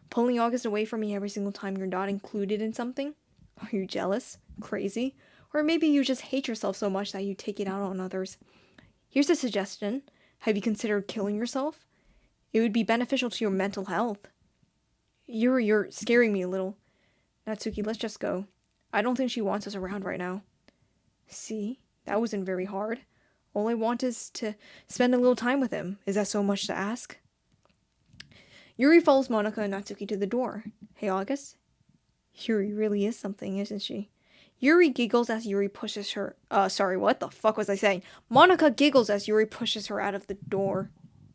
Pulling August away from me every single time you're not included in something? Are you jealous? Crazy? Or maybe you just hate yourself so much that you take it out on others. Here's a suggestion. Have you considered killing yourself? It would be beneficial to your mental health. Yuri, you're scaring me a little. Natsuki, let's just go. I don't think she wants us around right now. See? That wasn't very hard. All I want is to spend a little time with him. Is that so much to ask? Yuri follows Monika and Natsuki to the door. Hey, August? Yuri really is something, isn't she? Yuri giggles as Yuri pushes her... sorry, what the fuck was I saying? Monika giggles as Yuri pushes her out of the door.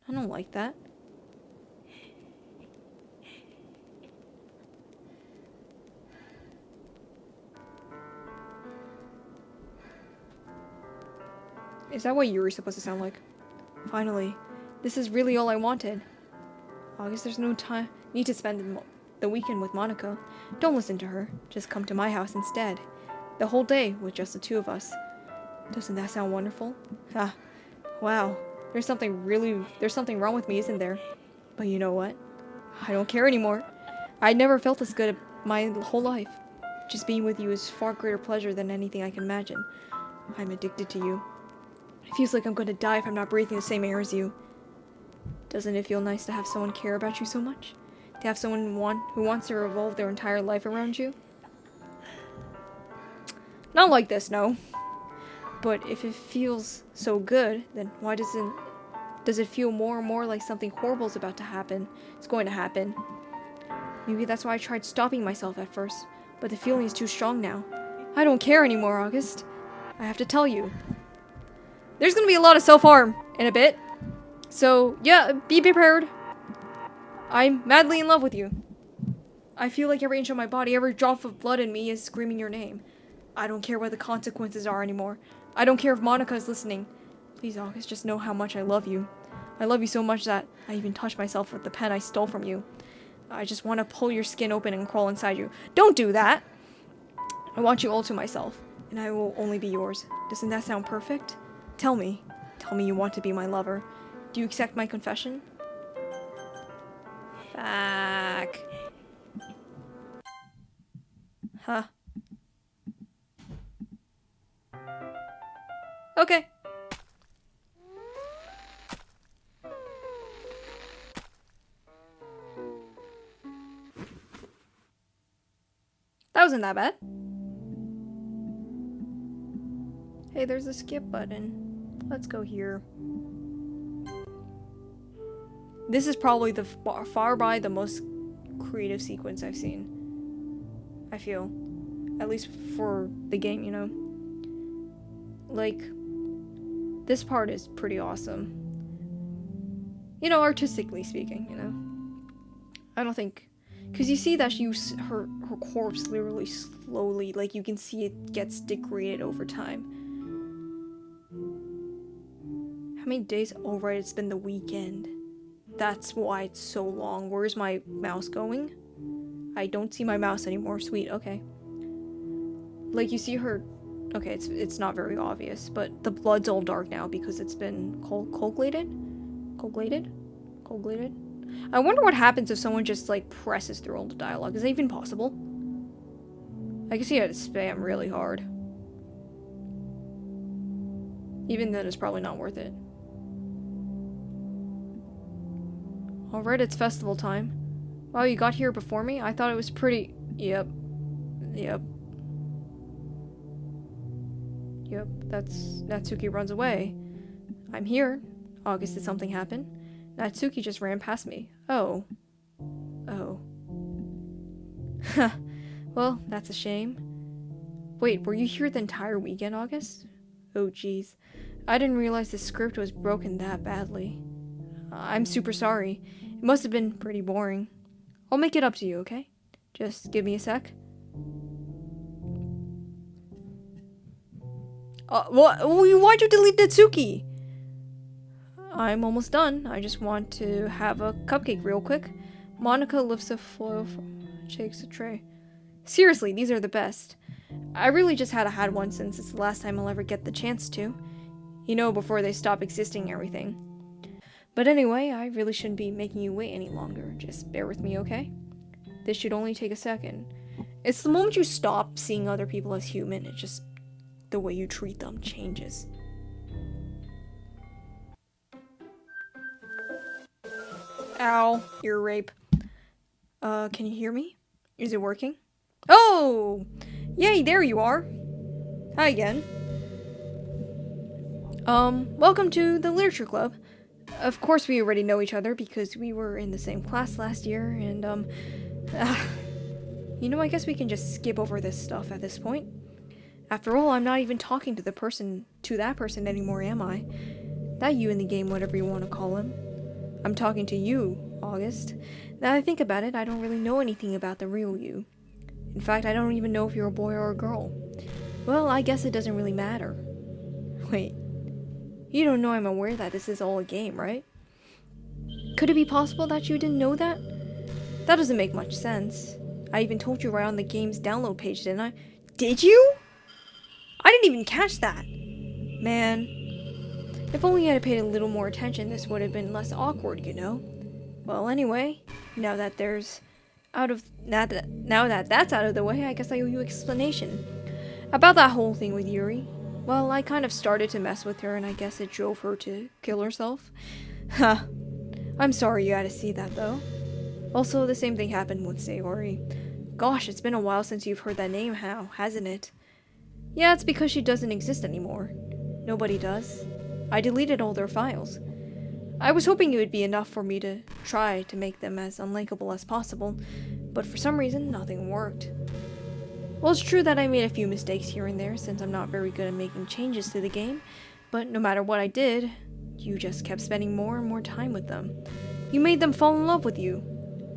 I don't like that. Is that what Yuri's supposed to sound like? Finally, this is really all I wanted. August, there's no need to spend the weekend with Monika. Don't listen to her. Just come to my house instead. The whole day with just the two of us. Doesn't that sound wonderful? Ah, wow. There's something wrong with me, isn't there? But you know what? I don't care anymore. I never felt this good my whole life. Just being with you is far greater pleasure than anything I can imagine. I'm addicted to you. It feels like I'm going to die if I'm not breathing the same air as you. Doesn't it feel nice to have someone care about you so much? To have someone who wants to revolve their entire life around you? Not like this, no. But if it feels so good, then why does it feel more and more like something horrible is about to happen? It's going to happen. Maybe that's why I tried stopping myself at first. but the feeling is too strong now. I don't care anymore, August. I have to tell you. There's gonna be a lot of self-harm in a bit. So, yeah, be prepared. I'm madly in love with you. I feel like every inch of my body, every drop of blood in me is screaming your name. I don't care what the consequences are anymore. I don't care if Monika is listening. Please, August, just know how much I love you. I love you so much that I even touched myself with the pen I stole from you. I just want to pull your skin open and crawl inside you. Don't do that! I want you all to myself, and I will only be yours. Doesn't that sound perfect? Tell me. Tell me you want to be my lover. Do you accept my confession? Fuck. Huh. Okay. That wasn't that bad. Hey, there's a skip button. Let's go here. This is probably the far by the most creative sequence I've seen. I feel. At least for the game, you know. Like, this part is pretty awesome. You know, artistically speaking, you know. I don't think... Because you see that her corpse literally slowly, like, you can see it gets degraded over time. How many days? Oh, right, it's been the weekend. That's why it's so long. Where's my mouse going? I don't see my mouse anymore. Sweet, okay. Like, you see her... Okay, it's not very obvious, but the blood's all dark now because it's been coagulated? Coagulated? Coagulated? I wonder what happens if someone just, like, presses through all the dialogue. Is that even possible? I can see how to spam really hard. Even then, it's probably not worth it. Alright, it's festival time. Wow, you got here before me? I thought it was pretty... Yep. Yep. Yep, Natsuki runs away. I'm here. August, did something happen? Natsuki just ran past me. Oh. Oh. Well, that's a shame. Wait, were you here the entire weekend, August? Oh, jeez. I didn't realize the script was broken that badly. I'm super sorry. It must have been pretty boring. I'll make it up to you, okay? Just give me a sec. Why'd you delete Natsuki? I'm almost done. I just want to have a cupcake real quick. Monika lifts a foil, shakes a tray. Seriously, these are the best. I really just had one since it's the last time I'll ever get the chance to. You know, before they stop existing and everything. But anyway, I really shouldn't be making you wait any longer. Just bear with me, okay? This should only take a second. It's the moment you stop seeing other people as human, it just... the way you treat them changes. Ow, ear rape. Can you hear me? Is it working? Oh! Yay, there you are. Hi again. Welcome to the Literature Club. Of course we already know each other because we were in the same class last year, and, you know, I guess we can just skip over this stuff at this point. After all, I'm not even talking to that person anymore, am I? That you in the game, whatever you want to call him. I'm talking to you, August. Now that I think about it, I don't really know anything about the real you. In fact, I don't even know if you're a boy or a girl. Well, I guess it doesn't really matter. Wait. You don't know I'm aware that this is all a game, right? Could it be possible that you didn't know that? That doesn't make much sense. I even told you right on the game's download page, didn't I? Did you? I didn't even catch that. Man. If only I had paid a little more attention, this would have been less awkward, you know? Well, anyway, now that that's out of the way, I guess I owe you explanation. About that whole thing with Yuri. Well, I kind of started to mess with her, and I guess it drove her to kill herself. Huh. I'm sorry you had to see that, though. Also, the same thing happened with Sayori. Gosh, it's been a while since you've heard that name, hasn't it? Yeah, it's because she doesn't exist anymore. Nobody does. I deleted all their files. I was hoping it would be enough for me to try to make them as unlikable as possible, but for some reason, nothing worked. Well, it's true that I made a few mistakes here and there since I'm not very good at making changes to the game, but no matter what I did, you just kept spending more and more time with them. You made them fall in love with you.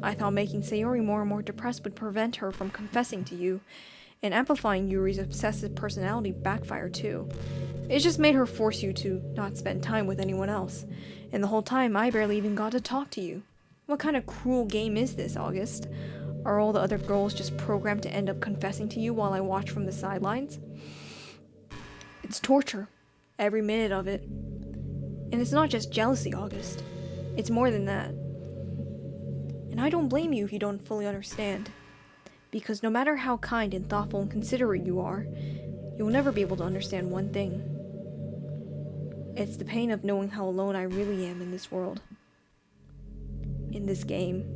I thought making Sayori more and more depressed would prevent her from confessing to you, and amplifying Yuri's obsessive personality backfired too. It just made her force you to not spend time with anyone else, and the whole time I barely even got to talk to you. What kind of cruel game is this, August? Are all the other girls just programmed to end up confessing to you while I watch from the sidelines? It's torture. Every minute of it. And it's not just jealousy, August. It's more than that. And I don't blame you if you don't fully understand. Because no matter how kind and thoughtful and considerate you are, you will never be able to understand one thing. It's the pain of knowing how alone I really am in this world. In this game.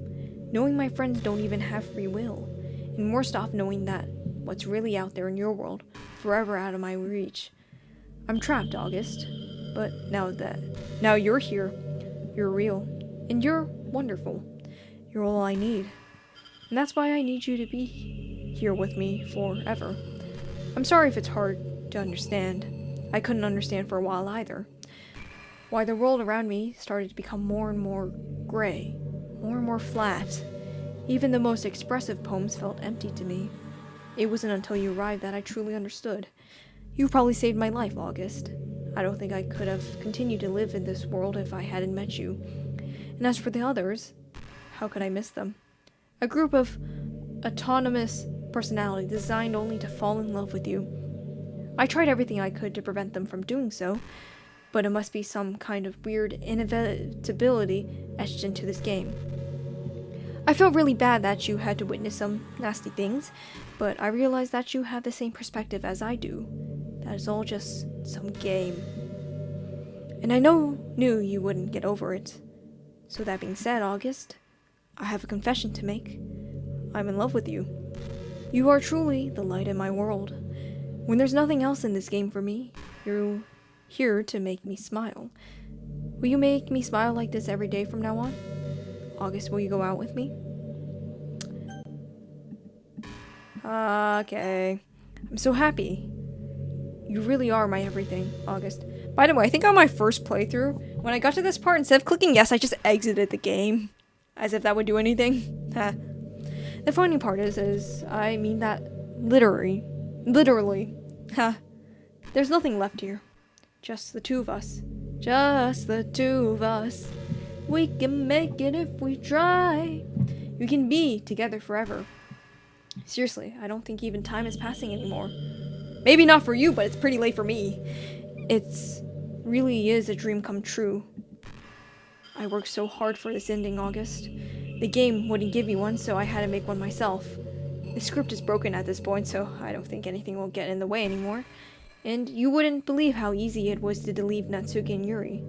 Knowing my friends don't even have free will. And worst off, knowing that what's really out there in your world, forever out of my reach. I'm trapped, August. But now you're here. You're real. And you're wonderful. You're all I need. And that's why I need you to be here with me forever. I'm sorry if it's hard to understand. I couldn't understand for a while either. Why the world around me started to become more and more gray. More and more flat. Even the most expressive poems felt empty to me. It wasn't until you arrived that I truly understood. You probably saved my life, August. I don't think I could have continued to live in this world if I hadn't met you. And as for the others, how could I miss them? A group of autonomous personalities designed only to fall in love with you. I tried everything I could to prevent them from doing so, but it must be some kind of weird inevitability etched into this game. I felt really bad that you had to witness some nasty things, but I realized that you have the same perspective as I do. That is all just some game. And I knew you wouldn't get over it. So that being said, August, I have a confession to make. I'm in love with you. You are truly the light in my world. When there's nothing else in this game for me, you're here to make me smile. Will you make me smile like this every day from now on? August, will you go out with me? Okay. I'm so happy. You really are my everything, August. By the way, I think on my first playthrough, when I got to this part, instead of clicking yes, I just exited the game. As if that would do anything. The funny part is I mean that literally. There's nothing left here. Just the two of us. Just the two of us. We can make it if we try. We can be together forever. Seriously, I don't think even time is passing anymore. Maybe not for you, but it's pretty late for me. It's really is a dream come true. I worked so hard for this ending, August. The game wouldn't give me one, so I had to make one myself. The script is broken at this point, so I don't think anything will get in the way anymore. And you wouldn't believe how easy it was to delete Natsuki and Yuri.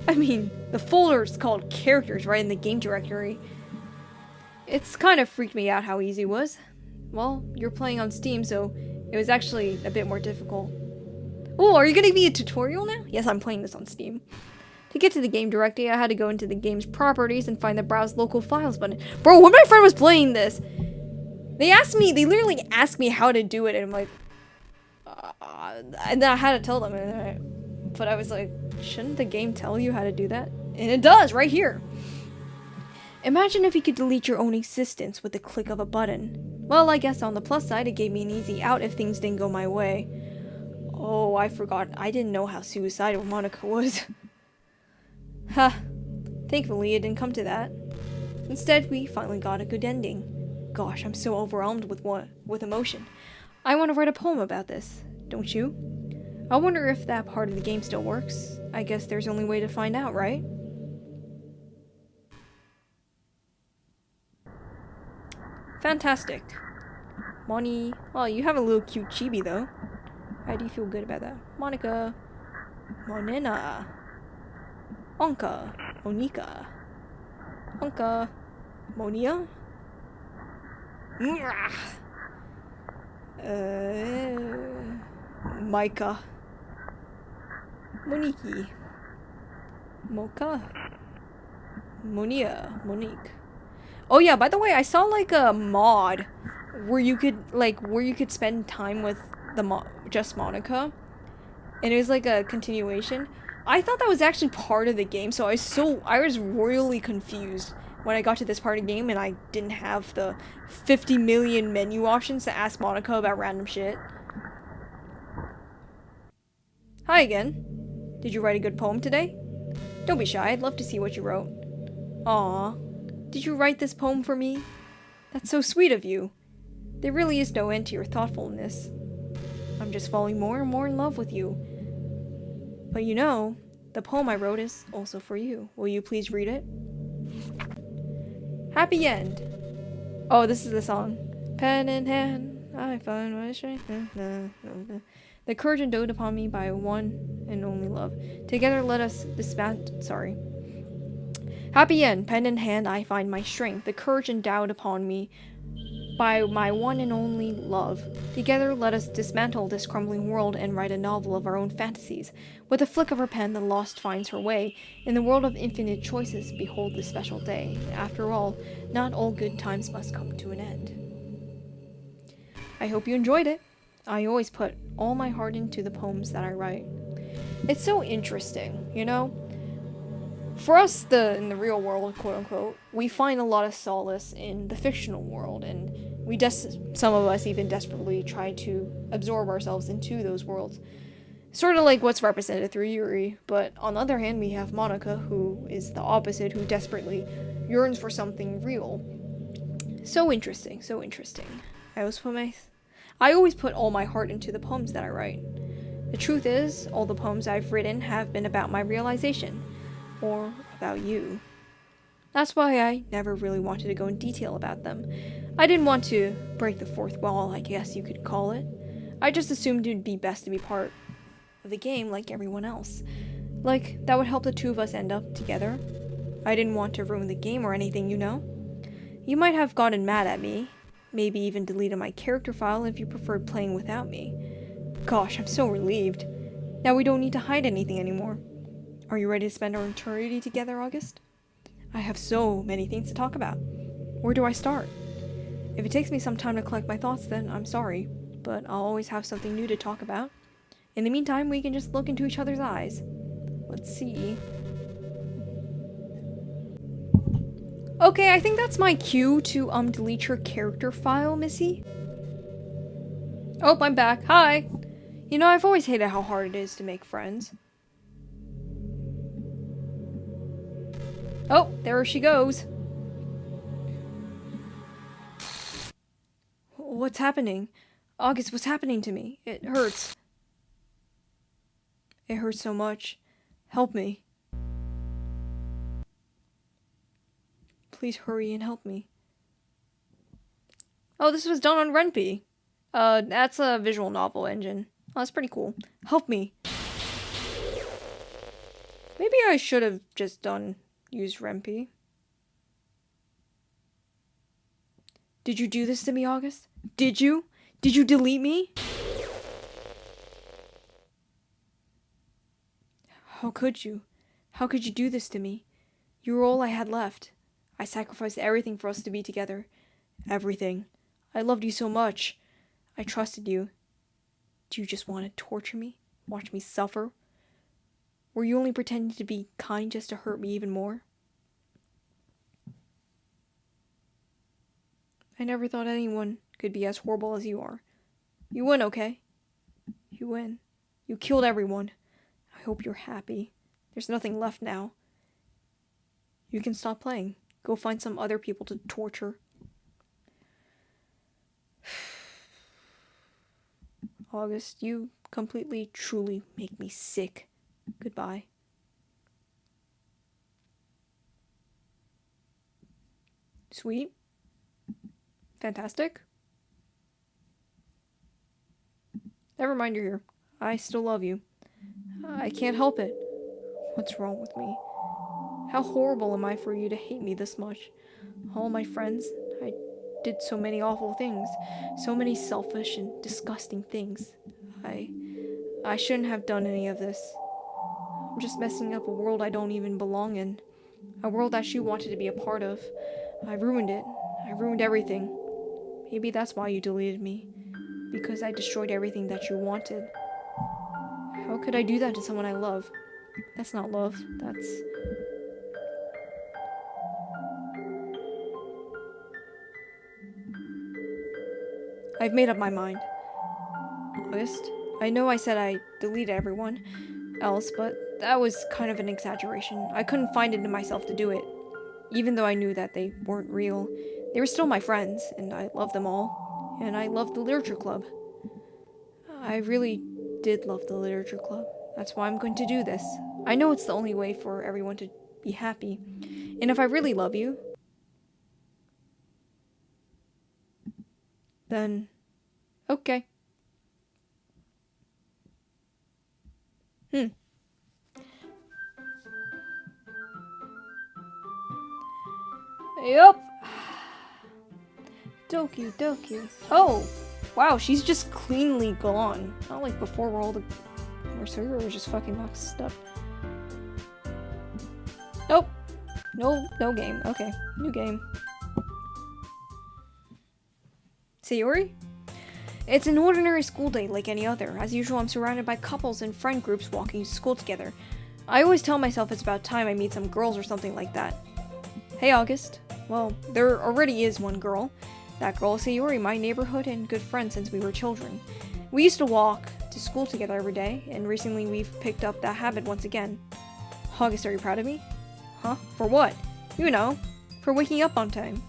I mean, the folder is called characters right in the game directory. It's kind of freaked me out how easy it was. Well, you're playing on Steam, so it was actually a bit more difficult. Oh, are you gonna be a tutorial now? Yes, I'm playing this on Steam. To get to the game directory, I had to go into the game's properties and find the browse local files button. Bro, when my friend was playing this, they literally asked me how to do it, and I'm like, and then I had to tell them, but I was like, shouldn't the game tell you how to do that? And it does, right here. Imagine if you could delete your own existence with the click of a button. Well, I guess on the plus side, it gave me an easy out if things didn't go my way. Oh, I forgot. I didn't know how suicidal Monika was. Ha. Thankfully, it didn't come to that. Instead, we finally got a good ending. Gosh, I'm so overwhelmed with emotion. I want to write a poem about this, don't you? I wonder if that part of the game still works. I guess there's only way to find out, right? Fantastic. Moni, well, you have a little cute chibi though. How do you feel good about that? Monika. Monina. Onka. Monika. Onka. Monia. Micah. Moniki. Mocha. Monia. Monique. Oh yeah, by the way, I saw like a mod where you could spend time with just Monica, and it was like a continuation. I thought that was actually part of the game, so I was royally confused when I got to this part of the game and I didn't have the 50 million menu options to ask Monica about random shit. Hi again. Did you write a good poem today? Don't be shy, I'd love to see what you wrote. Aw, did you write this poem for me? That's so sweet of you. There really is no end to your thoughtfulness. I'm just falling more and more in love with you. But you know, the poem I wrote is also for you. Will you please read it? Happy end. Oh, this is the song. Pen in hand, I find my strength. The courage endowed upon me by one and only love. Together let us Happy end, pen in hand, I find my strength. The courage endowed upon me by my one and only love. Together let us dismantle this crumbling world and write a novel of our own fantasies. With a flick of her pen, the lost finds her way. In the world of infinite choices, behold this special day. After all, not all good times must come to an end. I hope you enjoyed it. I always put all my heart into the poems that I write. It's so interesting, you know? For us, in the real world, quote unquote, we find a lot of solace in the fictional world, and some of us even desperately try to absorb ourselves into those worlds. Sort of like what's represented through Yuri, but on the other hand, we have Monika, who is the opposite, who desperately yearns for something real. So interesting, so interesting. I always put all my heart into the poems that I write. The truth is, all the poems I've written have been about my realization, or about you. That's why I never really wanted to go in detail about them. I didn't want to break the fourth wall, I guess you could call it. I just assumed it'd be best to be part of the game like everyone else. Like, that would help the two of us end up together. I didn't want to ruin the game or anything, you know? You might have gotten mad at me, maybe even deleted my character file if you preferred playing without me. Gosh, I'm so relieved. Now we don't need to hide anything anymore. Are you ready to spend our eternity together, August? I have so many things to talk about. Where do I start? If it takes me some time to collect my thoughts, then I'm sorry, but I'll always have something new to talk about. In the meantime, we can just look into each other's eyes. Let's see. Okay, I think that's my cue to delete your character file, Missy. Oh, I'm back. Hi. You know, I've always hated how hard it is to make friends. Oh, there she goes. What's happening? August, what's happening to me? It hurts. It hurts so much. Help me. Please hurry and help me. Oh, this was done on Ren'Py. That's a visual novel engine. Oh, that's pretty cool. Help me. Maybe I should have just used Ren'Py. Did you do this to me, August? Did you? Did you delete me? How could you? How could you do this to me? You were all I had left. I sacrificed everything for us to be together. Everything. I loved you so much. I trusted you. Do you just want to torture me? Watch me suffer? Were you only pretending to be kind just to hurt me even more? I never thought anyone could be as horrible as you are. You win, okay? You win. You killed everyone. I hope you're happy. There's nothing left now. You can stop playing. Go find some other people to torture. August, you completely, truly make me sick. Goodbye. Sweet. Fantastic. Never mind, you're here. I still love you. I can't help it. What's wrong with me? How horrible am I for you to hate me this much? All my friends, I did so many awful things. So many selfish and disgusting things. I shouldn't have done any of this. I'm just messing up a world I don't even belong in. A world that you wanted to be a part of. I ruined it. I ruined everything. Maybe that's why you deleted me. Because I destroyed everything that you wanted. How could I do that to someone I love? That's not love. That's... I've made up my mind. August, I know I said I deleted everyone else, but that was kind of an exaggeration. I couldn't find it in myself to do it. Even though I knew that they weren't real, they were still my friends, and I loved them all. And I loved the literature club. I really did love the literature club. That's why I'm going to do this. I know it's the only way for everyone to be happy. And if I really love you, then okay. Yup. Doki doki. Oh, wow, she's just cleanly gone. Not like before where all the Sayori was just fucking messed up. Nope. No game. Okay, new game. Sayori? It's an ordinary school day like any other. As usual, I'm surrounded by couples and friend groups walking to school together. I always tell myself it's about time I meet some girls or something like that. Hey, August. Well, there already is one girl. That girl is Sayori, my neighborhood and good friend since we were children. We used to walk to school together every day, and recently we've picked up that habit once again. August, are you proud of me? Huh? For what? You know, for waking up on time.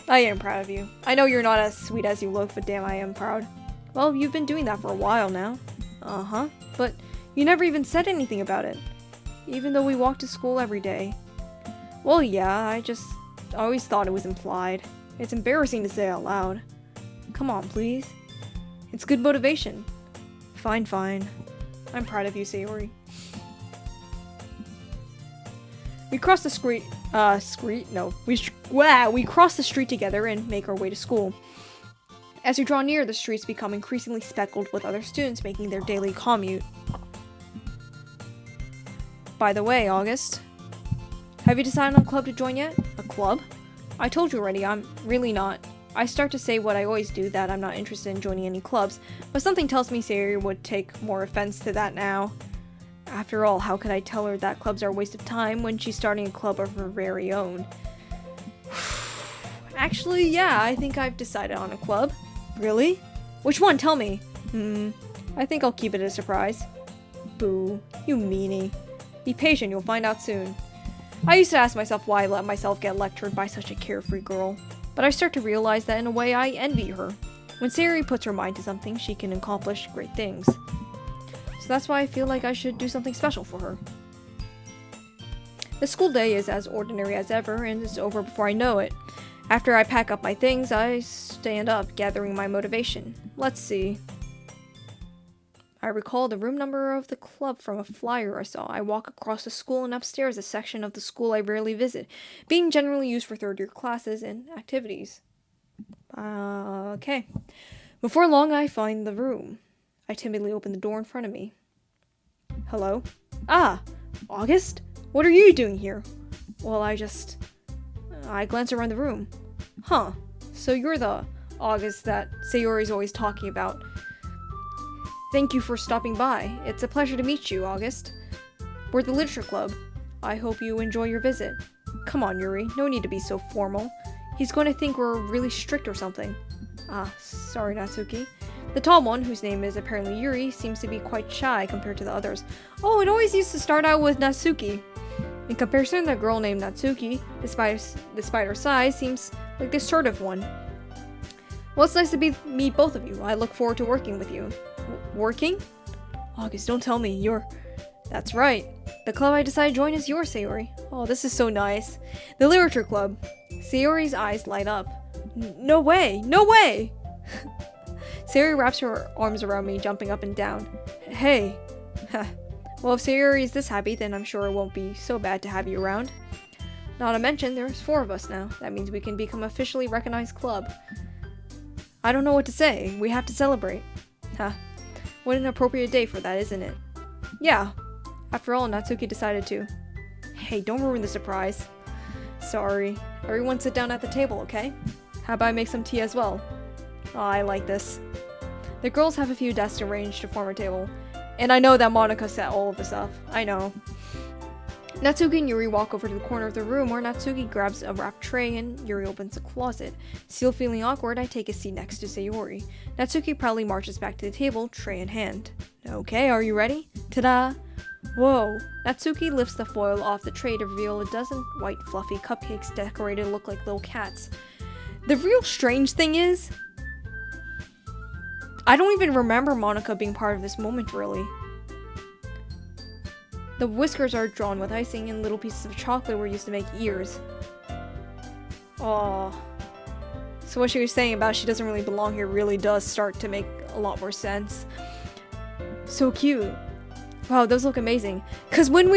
I am proud of you. I know you're not as sweet as you look, but damn, I am proud. Well, you've been doing that for a while now. Uh-huh. But you never even said anything about it. Even though we walk to school every day. Well, yeah, I always thought it was implied. It's embarrassing to say out loud. Come on, please. It's good motivation. Fine. I'm proud of you, Sayori. We cross the street. We cross the street together and make our way to school. As we draw near, the streets become increasingly speckled with other students making their daily commute. By the way, August, have you decided on a club to join yet? A club? I told you already, I'm really not. I start to say what I always do, that I'm not interested in joining any clubs, but something tells me Sayori would take more offense to that now. After all, how could I tell her that clubs are a waste of time when she's starting a club of her very own? Actually, yeah, I think I've decided on a club. Really? Which one? Tell me. I think I'll keep it a surprise. Boo, you meanie. Be patient, you'll find out soon. I used to ask myself why I let myself get lectured by such a carefree girl, but I start to realize that in a way I envy her. When Sayori puts her mind to something, she can accomplish great things. So that's why I feel like I should do something special for her. The school day is as ordinary as ever, and it's over before I know it. After I pack up my things, I stand up, gathering my motivation. Let's see. I recall the room number of the club from a flyer I saw. I walk across the school and upstairs a section of the school I rarely visit, being generally used for third-year classes and activities. Okay. Before long, I find the room. I timidly open the door in front of me. Hello? Ah! August? What are you doing here? Well, I glance around the room. Huh. So you're the August that Sayori's always talking about. Thank you for stopping by. It's a pleasure to meet you, August. We're the literature club. I hope you enjoy your visit. Come on, Yuri. No need to be so formal. He's going to think we're really strict or something. Ah, sorry, Natsuki. The tall one, whose name is apparently Yuri, seems to be quite shy compared to the others. Oh, it always used to start out with Natsuki. In comparison, the girl named Natsuki, despite her size, seems like the assertive one. Well, it's nice to meet both of you. I look forward to working with you. Working? August, don't tell me. That's right. The club I decided to join is yours, Sayori. Oh, this is so nice. The literature club. Sayori's eyes light up. No way! No way! Sayori wraps her arms around me, jumping up and down. Hey. Well, if Sayori is this happy, then I'm sure it won't be so bad to have you around. Not to mention, there's 4 of us now. That means we can become an officially recognized club. I don't know what to say. We have to celebrate. What an appropriate day for that, isn't it? Yeah. After all, Natsuki decided to. Hey, don't ruin the surprise. Sorry. Everyone sit down at the table, okay? How about I make some tea as well? Oh, I like this. The girls have a few desks arranged to form a table. And I know that Monika set all of this up. I know. Natsuki and Yuri walk over to the corner of the room where Natsuki grabs a wrapped tray and Yuri opens a closet. Still feeling awkward, I take a seat next to Sayori. Natsuki proudly marches back to the table, tray in hand. Okay, are you ready? Ta-da! Whoa! Natsuki lifts the foil off the tray to reveal a dozen white fluffy cupcakes decorated to look like little cats. The real strange thing is, I don't even remember Monika being part of this moment, really. The whiskers are drawn with icing and little pieces of chocolate were used to make ears. Aww. So what she was saying about she doesn't really belong here really does start to make a lot more sense. So cute. Wow, those look amazing. Cause when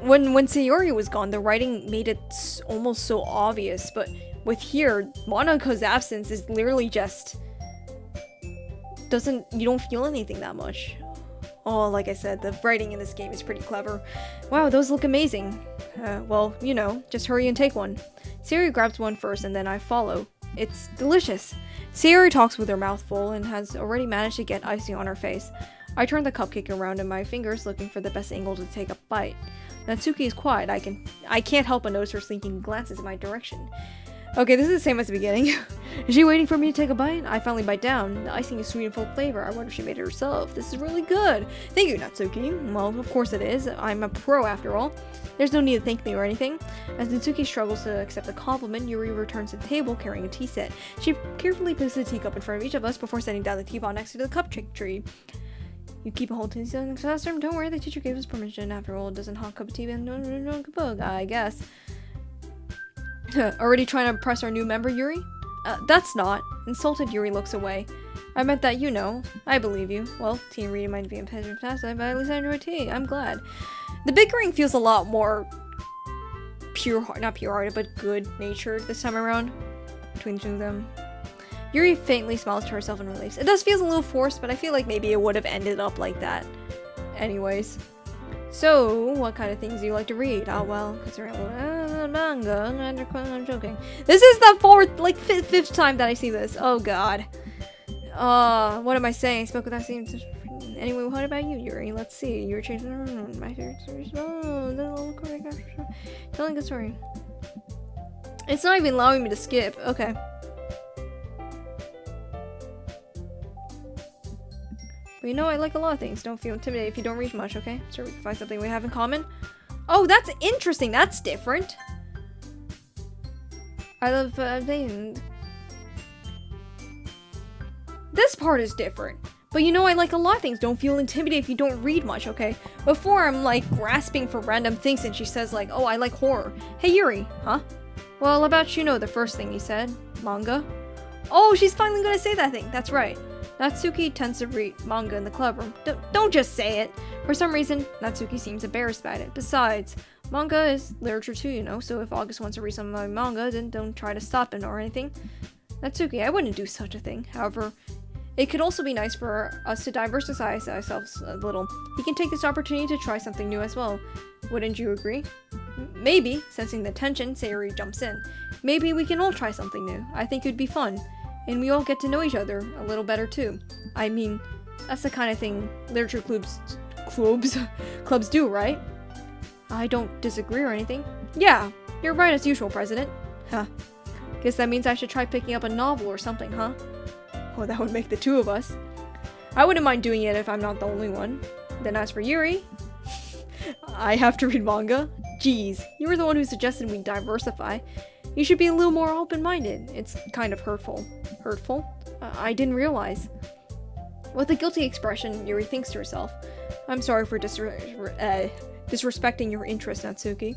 Sayori was gone, the writing made it almost so obvious, but with here, Monika's absence is literally just you don't feel anything that much. Oh, like I said, the writing in this game is pretty clever. Wow, those look amazing. Well, you know, just hurry and take one. Sayori grabs one first and then I follow. It's delicious. Sayori talks with her mouth full and has already managed to get icing on her face. I turn the cupcake around in my fingers looking for the best angle to take a bite. Natsuki is quiet. I can't help but notice her slinking glances in my direction. Okay, this is the same as the beginning. Is she waiting for me to take a bite? I finally bite down. The icing is sweet and full of flavor. I wonder if she made it herself. This is really good. Thank you, Natsuki. Well, of course it is. I'm a pro after all. There's no need to thank me or anything. As Natsuki struggles to accept the compliment, Yuri returns to the table carrying a tea set. She carefully places a teacup in front of each of us before setting down the teapot next to the cupcake tree. You keep a whole tea set in the classroom? Don't worry, the teacher gave us permission. After all, it doesn't hot cup of tea and no bug, I guess. Already trying to impress our new member, Yuri? That's not. Insulted, Yuri looks away. I meant that, you know. I believe you. Well, tea and reading might be impatient fast, but at least I enjoy tea. I'm glad. The bickering feels a lot more not pure-hearted, but good-natured this time around. Between the two of them. Yuri faintly smiles to herself in relief. It does feel a little forced, but I feel like maybe it would have ended up like that. Anyways. So, what kind of things do you like to read? Oh, well, considering manga, I'm joking. This is the fifth time that I see this. Oh, God. What am I saying? Spoke without seeing. Anyway, what about you, Yuri? Let's see. You're changing my favorite stories. Oh, telling a good story. It's not even allowing me to skip. Okay. But you know, I like a lot of things. Don't feel intimidated if you don't read much, okay? Sure, we can find something we have in common. Oh, that's interesting. That's different. I love this part is different. But you know, I like a lot of things. Don't feel intimidated if you don't read much, okay? Before, I'm like grasping for random things and she says like, oh, I like horror. Hey, Yuri, huh? Well, about you know the first thing you said. Manga. Oh, she's finally gonna say that thing. That's right. Natsuki tends to read manga in the clubroom. Don't just say it. For some reason, Natsuki seems embarrassed about it. Besides, manga is literature too, you know, so if August wants to read some of my manga, then don't try to stop him or anything. Natsuki, I wouldn't do such a thing. However, it could also be nice for us to diversify ourselves a little. He can take this opportunity to try something new as well. Wouldn't you agree? Maybe, sensing the tension, Sayori jumps in. Maybe we can all try something new. I think it'd be fun. And we all get to know each other a little better too. I mean, that's the kind of thing literature clubs do, right? I don't disagree or anything. Yeah, you're right as usual, President. Huh. Guess that means I should try picking up a novel or something, huh? Oh, that would make the two of us. I wouldn't mind doing it if I'm not the only one. Then as for Yuri, I have to read manga? Jeez, you were the one who suggested we diversify. You should be a little more open-minded. It's kind of hurtful. Hurtful? I didn't realize. With a guilty expression, Yuri thinks to herself, I'm sorry for disrespecting your interest, Natsuki.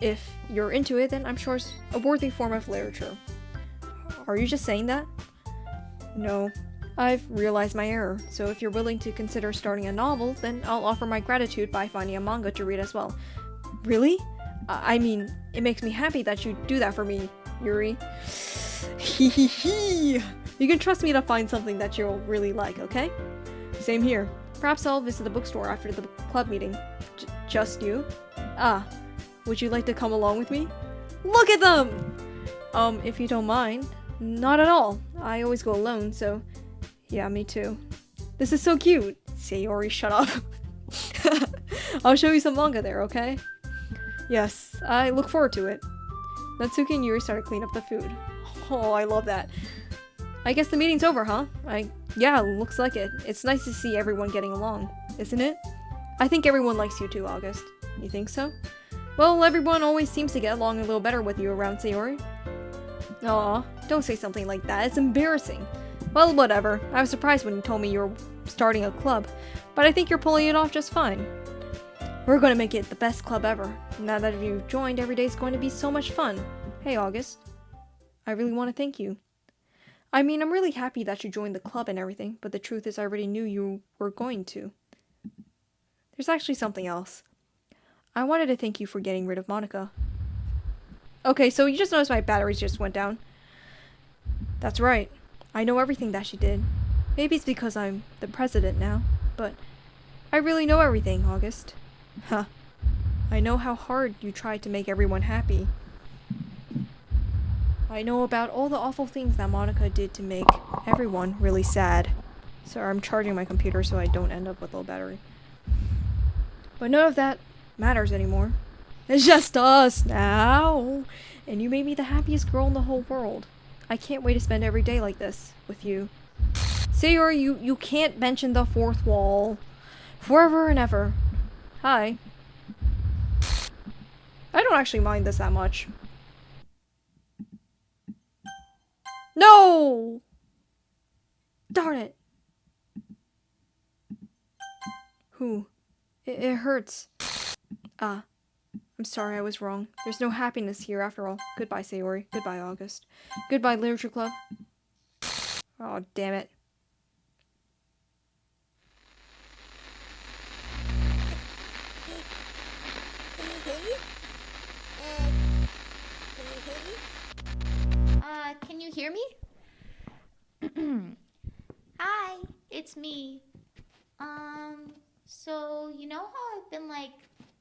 If you're into it, then I'm sure it's a worthy form of literature. Are you just saying that? No. I've realized my error, so if you're willing to consider starting a novel, then I'll offer my gratitude by finding a manga to read as well. Really? I mean, it makes me happy that you do that for me, Yuri. Hee. You can trust me to find something that you'll really like, okay? Same here. Perhaps I'll visit the bookstore after the club meeting. Just you? Ah, would you like to come along with me? Look at them! If you don't mind. Not at all. I always go alone, so... Yeah, me too. This is so cute. Sayori, shut up. I'll show you some manga there, okay? Yes, I look forward to it. Natsuki and Yuri started cleaning up the food. Oh, I love that. I guess the meeting's over, huh? Yeah, looks like it. It's nice to see everyone getting along, isn't it? I think everyone likes you too, August. You think so? Well, everyone always seems to get along a little better with you around, Sayori. Aw, don't say something like that. It's embarrassing. Well, whatever. I was surprised when you told me you were starting a club, but I think you're pulling it off just fine. We're going to make it the best club ever. Now that you've joined, every day's going to be so much fun. Hey, August. I really want to thank you. I mean, I'm really happy that you joined the club and everything, but the truth is I already knew you were going to. There's actually something else. I wanted to thank you for getting rid of Monika. Okay, so you just noticed my batteries just went down. That's right. I know everything that she did. Maybe it's because I'm the president now, but I really know everything, August. Huh. I know how hard you tried to make everyone happy. I know about all the awful things that Monika did to make everyone really sad. Sorry, I'm charging my computer so I don't end up with low battery. But none of that matters anymore. It's just us now. And you made me the happiest girl in the whole world. I can't wait to spend every day like this with you. Sayori, you can't mention the fourth wall. Forever and ever. Hi. I don't actually mind this that much. No! Darn it. Who? It hurts. Ah. I'm sorry, I was wrong. There's no happiness here after all. Goodbye, Sayori. Goodbye, August. Goodbye, Literature Club. Oh, damn it. Can you hear me? Hi, it's me. So you know how I've been like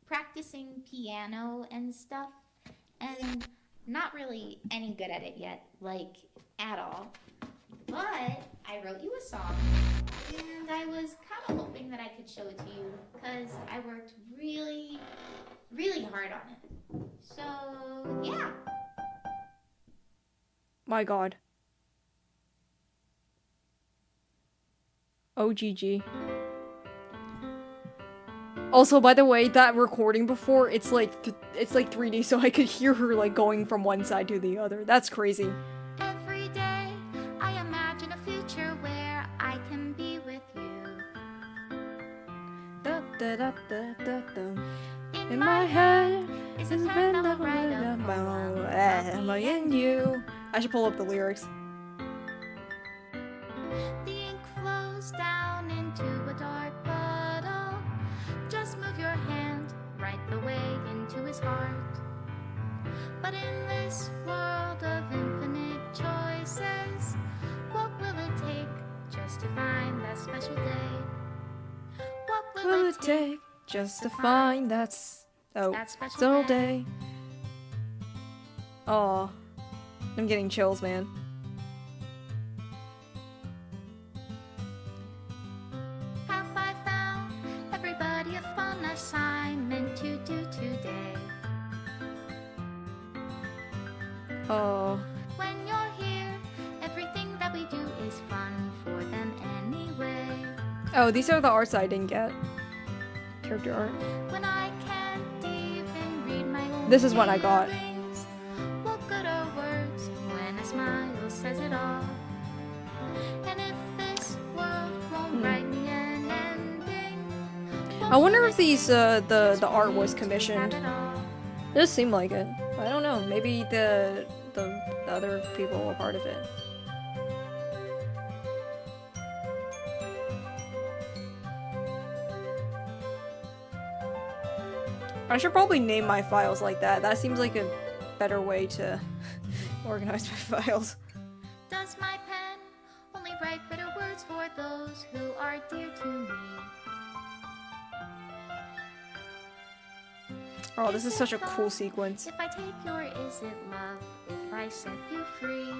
practicing piano and stuff, and not really any good at it yet, like at all. But I wrote you a song, and I was kind of hoping that I could show it to you, because I worked really, really hard on it. So yeah. My god. OGG. Also, by the way, that recording before, it's like 3D, so I could hear her like going from one side to the other. That's crazy. Every day I imagine a future where I can be with you. Da, da, da, da, da, da. In my head is a pen that will write about am I and you. I should pull up the lyrics. The ink flows down into a dark puddle. Just move your hand right the way into his heart. But in this world of infinite choices, what will it take just to find that special day? What will it take just to find that special day? Aw, I'm getting chills, man. Have I found everybody a fun assignment to do today? Oh. When you're here, everything that we do is fun for them anyway. Oh, these are the arts I didn't get. Character art. When I can't even read my own This is what I got. feelings, what good are words when a smile says it all? And if this world won't write me an ending, I wonder if these the art was commissioned. It does seem like it. I don't know. Maybe the other people were part of it. I should probably name my files like that. That seems like a better way to organize my files. Does my pen only write better words for those who are dear to me? Oh, this is such a cool sequence. If I take your is it love, if I set you free.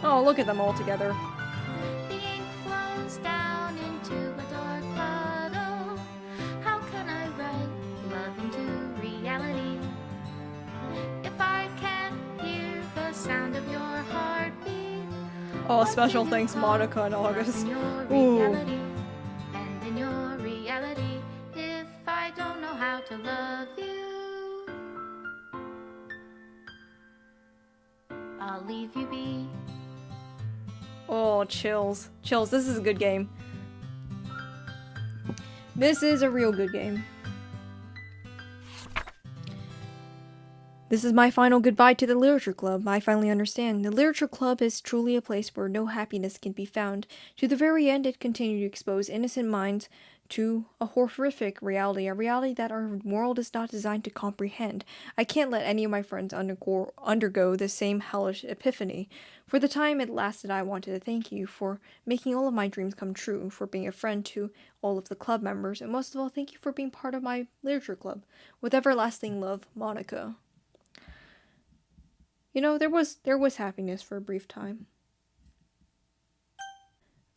Oh, look at them all together. The ink flows down into a dark puddle. How can I write love into reality? If I can't hear the sound of your heartbeat. Oh, special thanks Monica and August. In your Ooh. reality, and in your reality, if I don't know how to love you, I'll leave you be. Oh, chills. Chills, this is a good game. This is a real good game. This is my final goodbye to the Literature Club. I finally understand. The Literature Club is truly a place where no happiness can be found. To the very end, it continued to expose innocent minds to a horrific reality, a reality that our world is not designed to comprehend. I can't let any of my friends undergo the same hellish epiphany. For the time it lasted, I wanted to thank you for making all of my dreams come true, for being a friend to all of the club members, and most of all, thank you for being part of my Literature Club. With everlasting love, Monika. You know, there was happiness for a brief time.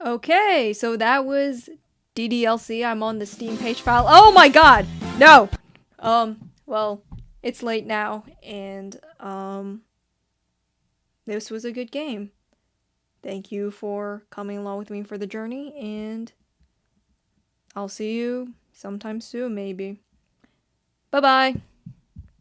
Okay, so that was DDLC. I'm on the Steam page file. Oh my god! No! Well, it's late now, and, this was a good game. Thank you for coming along with me for the journey, and I'll see you sometime soon, maybe. Bye-bye!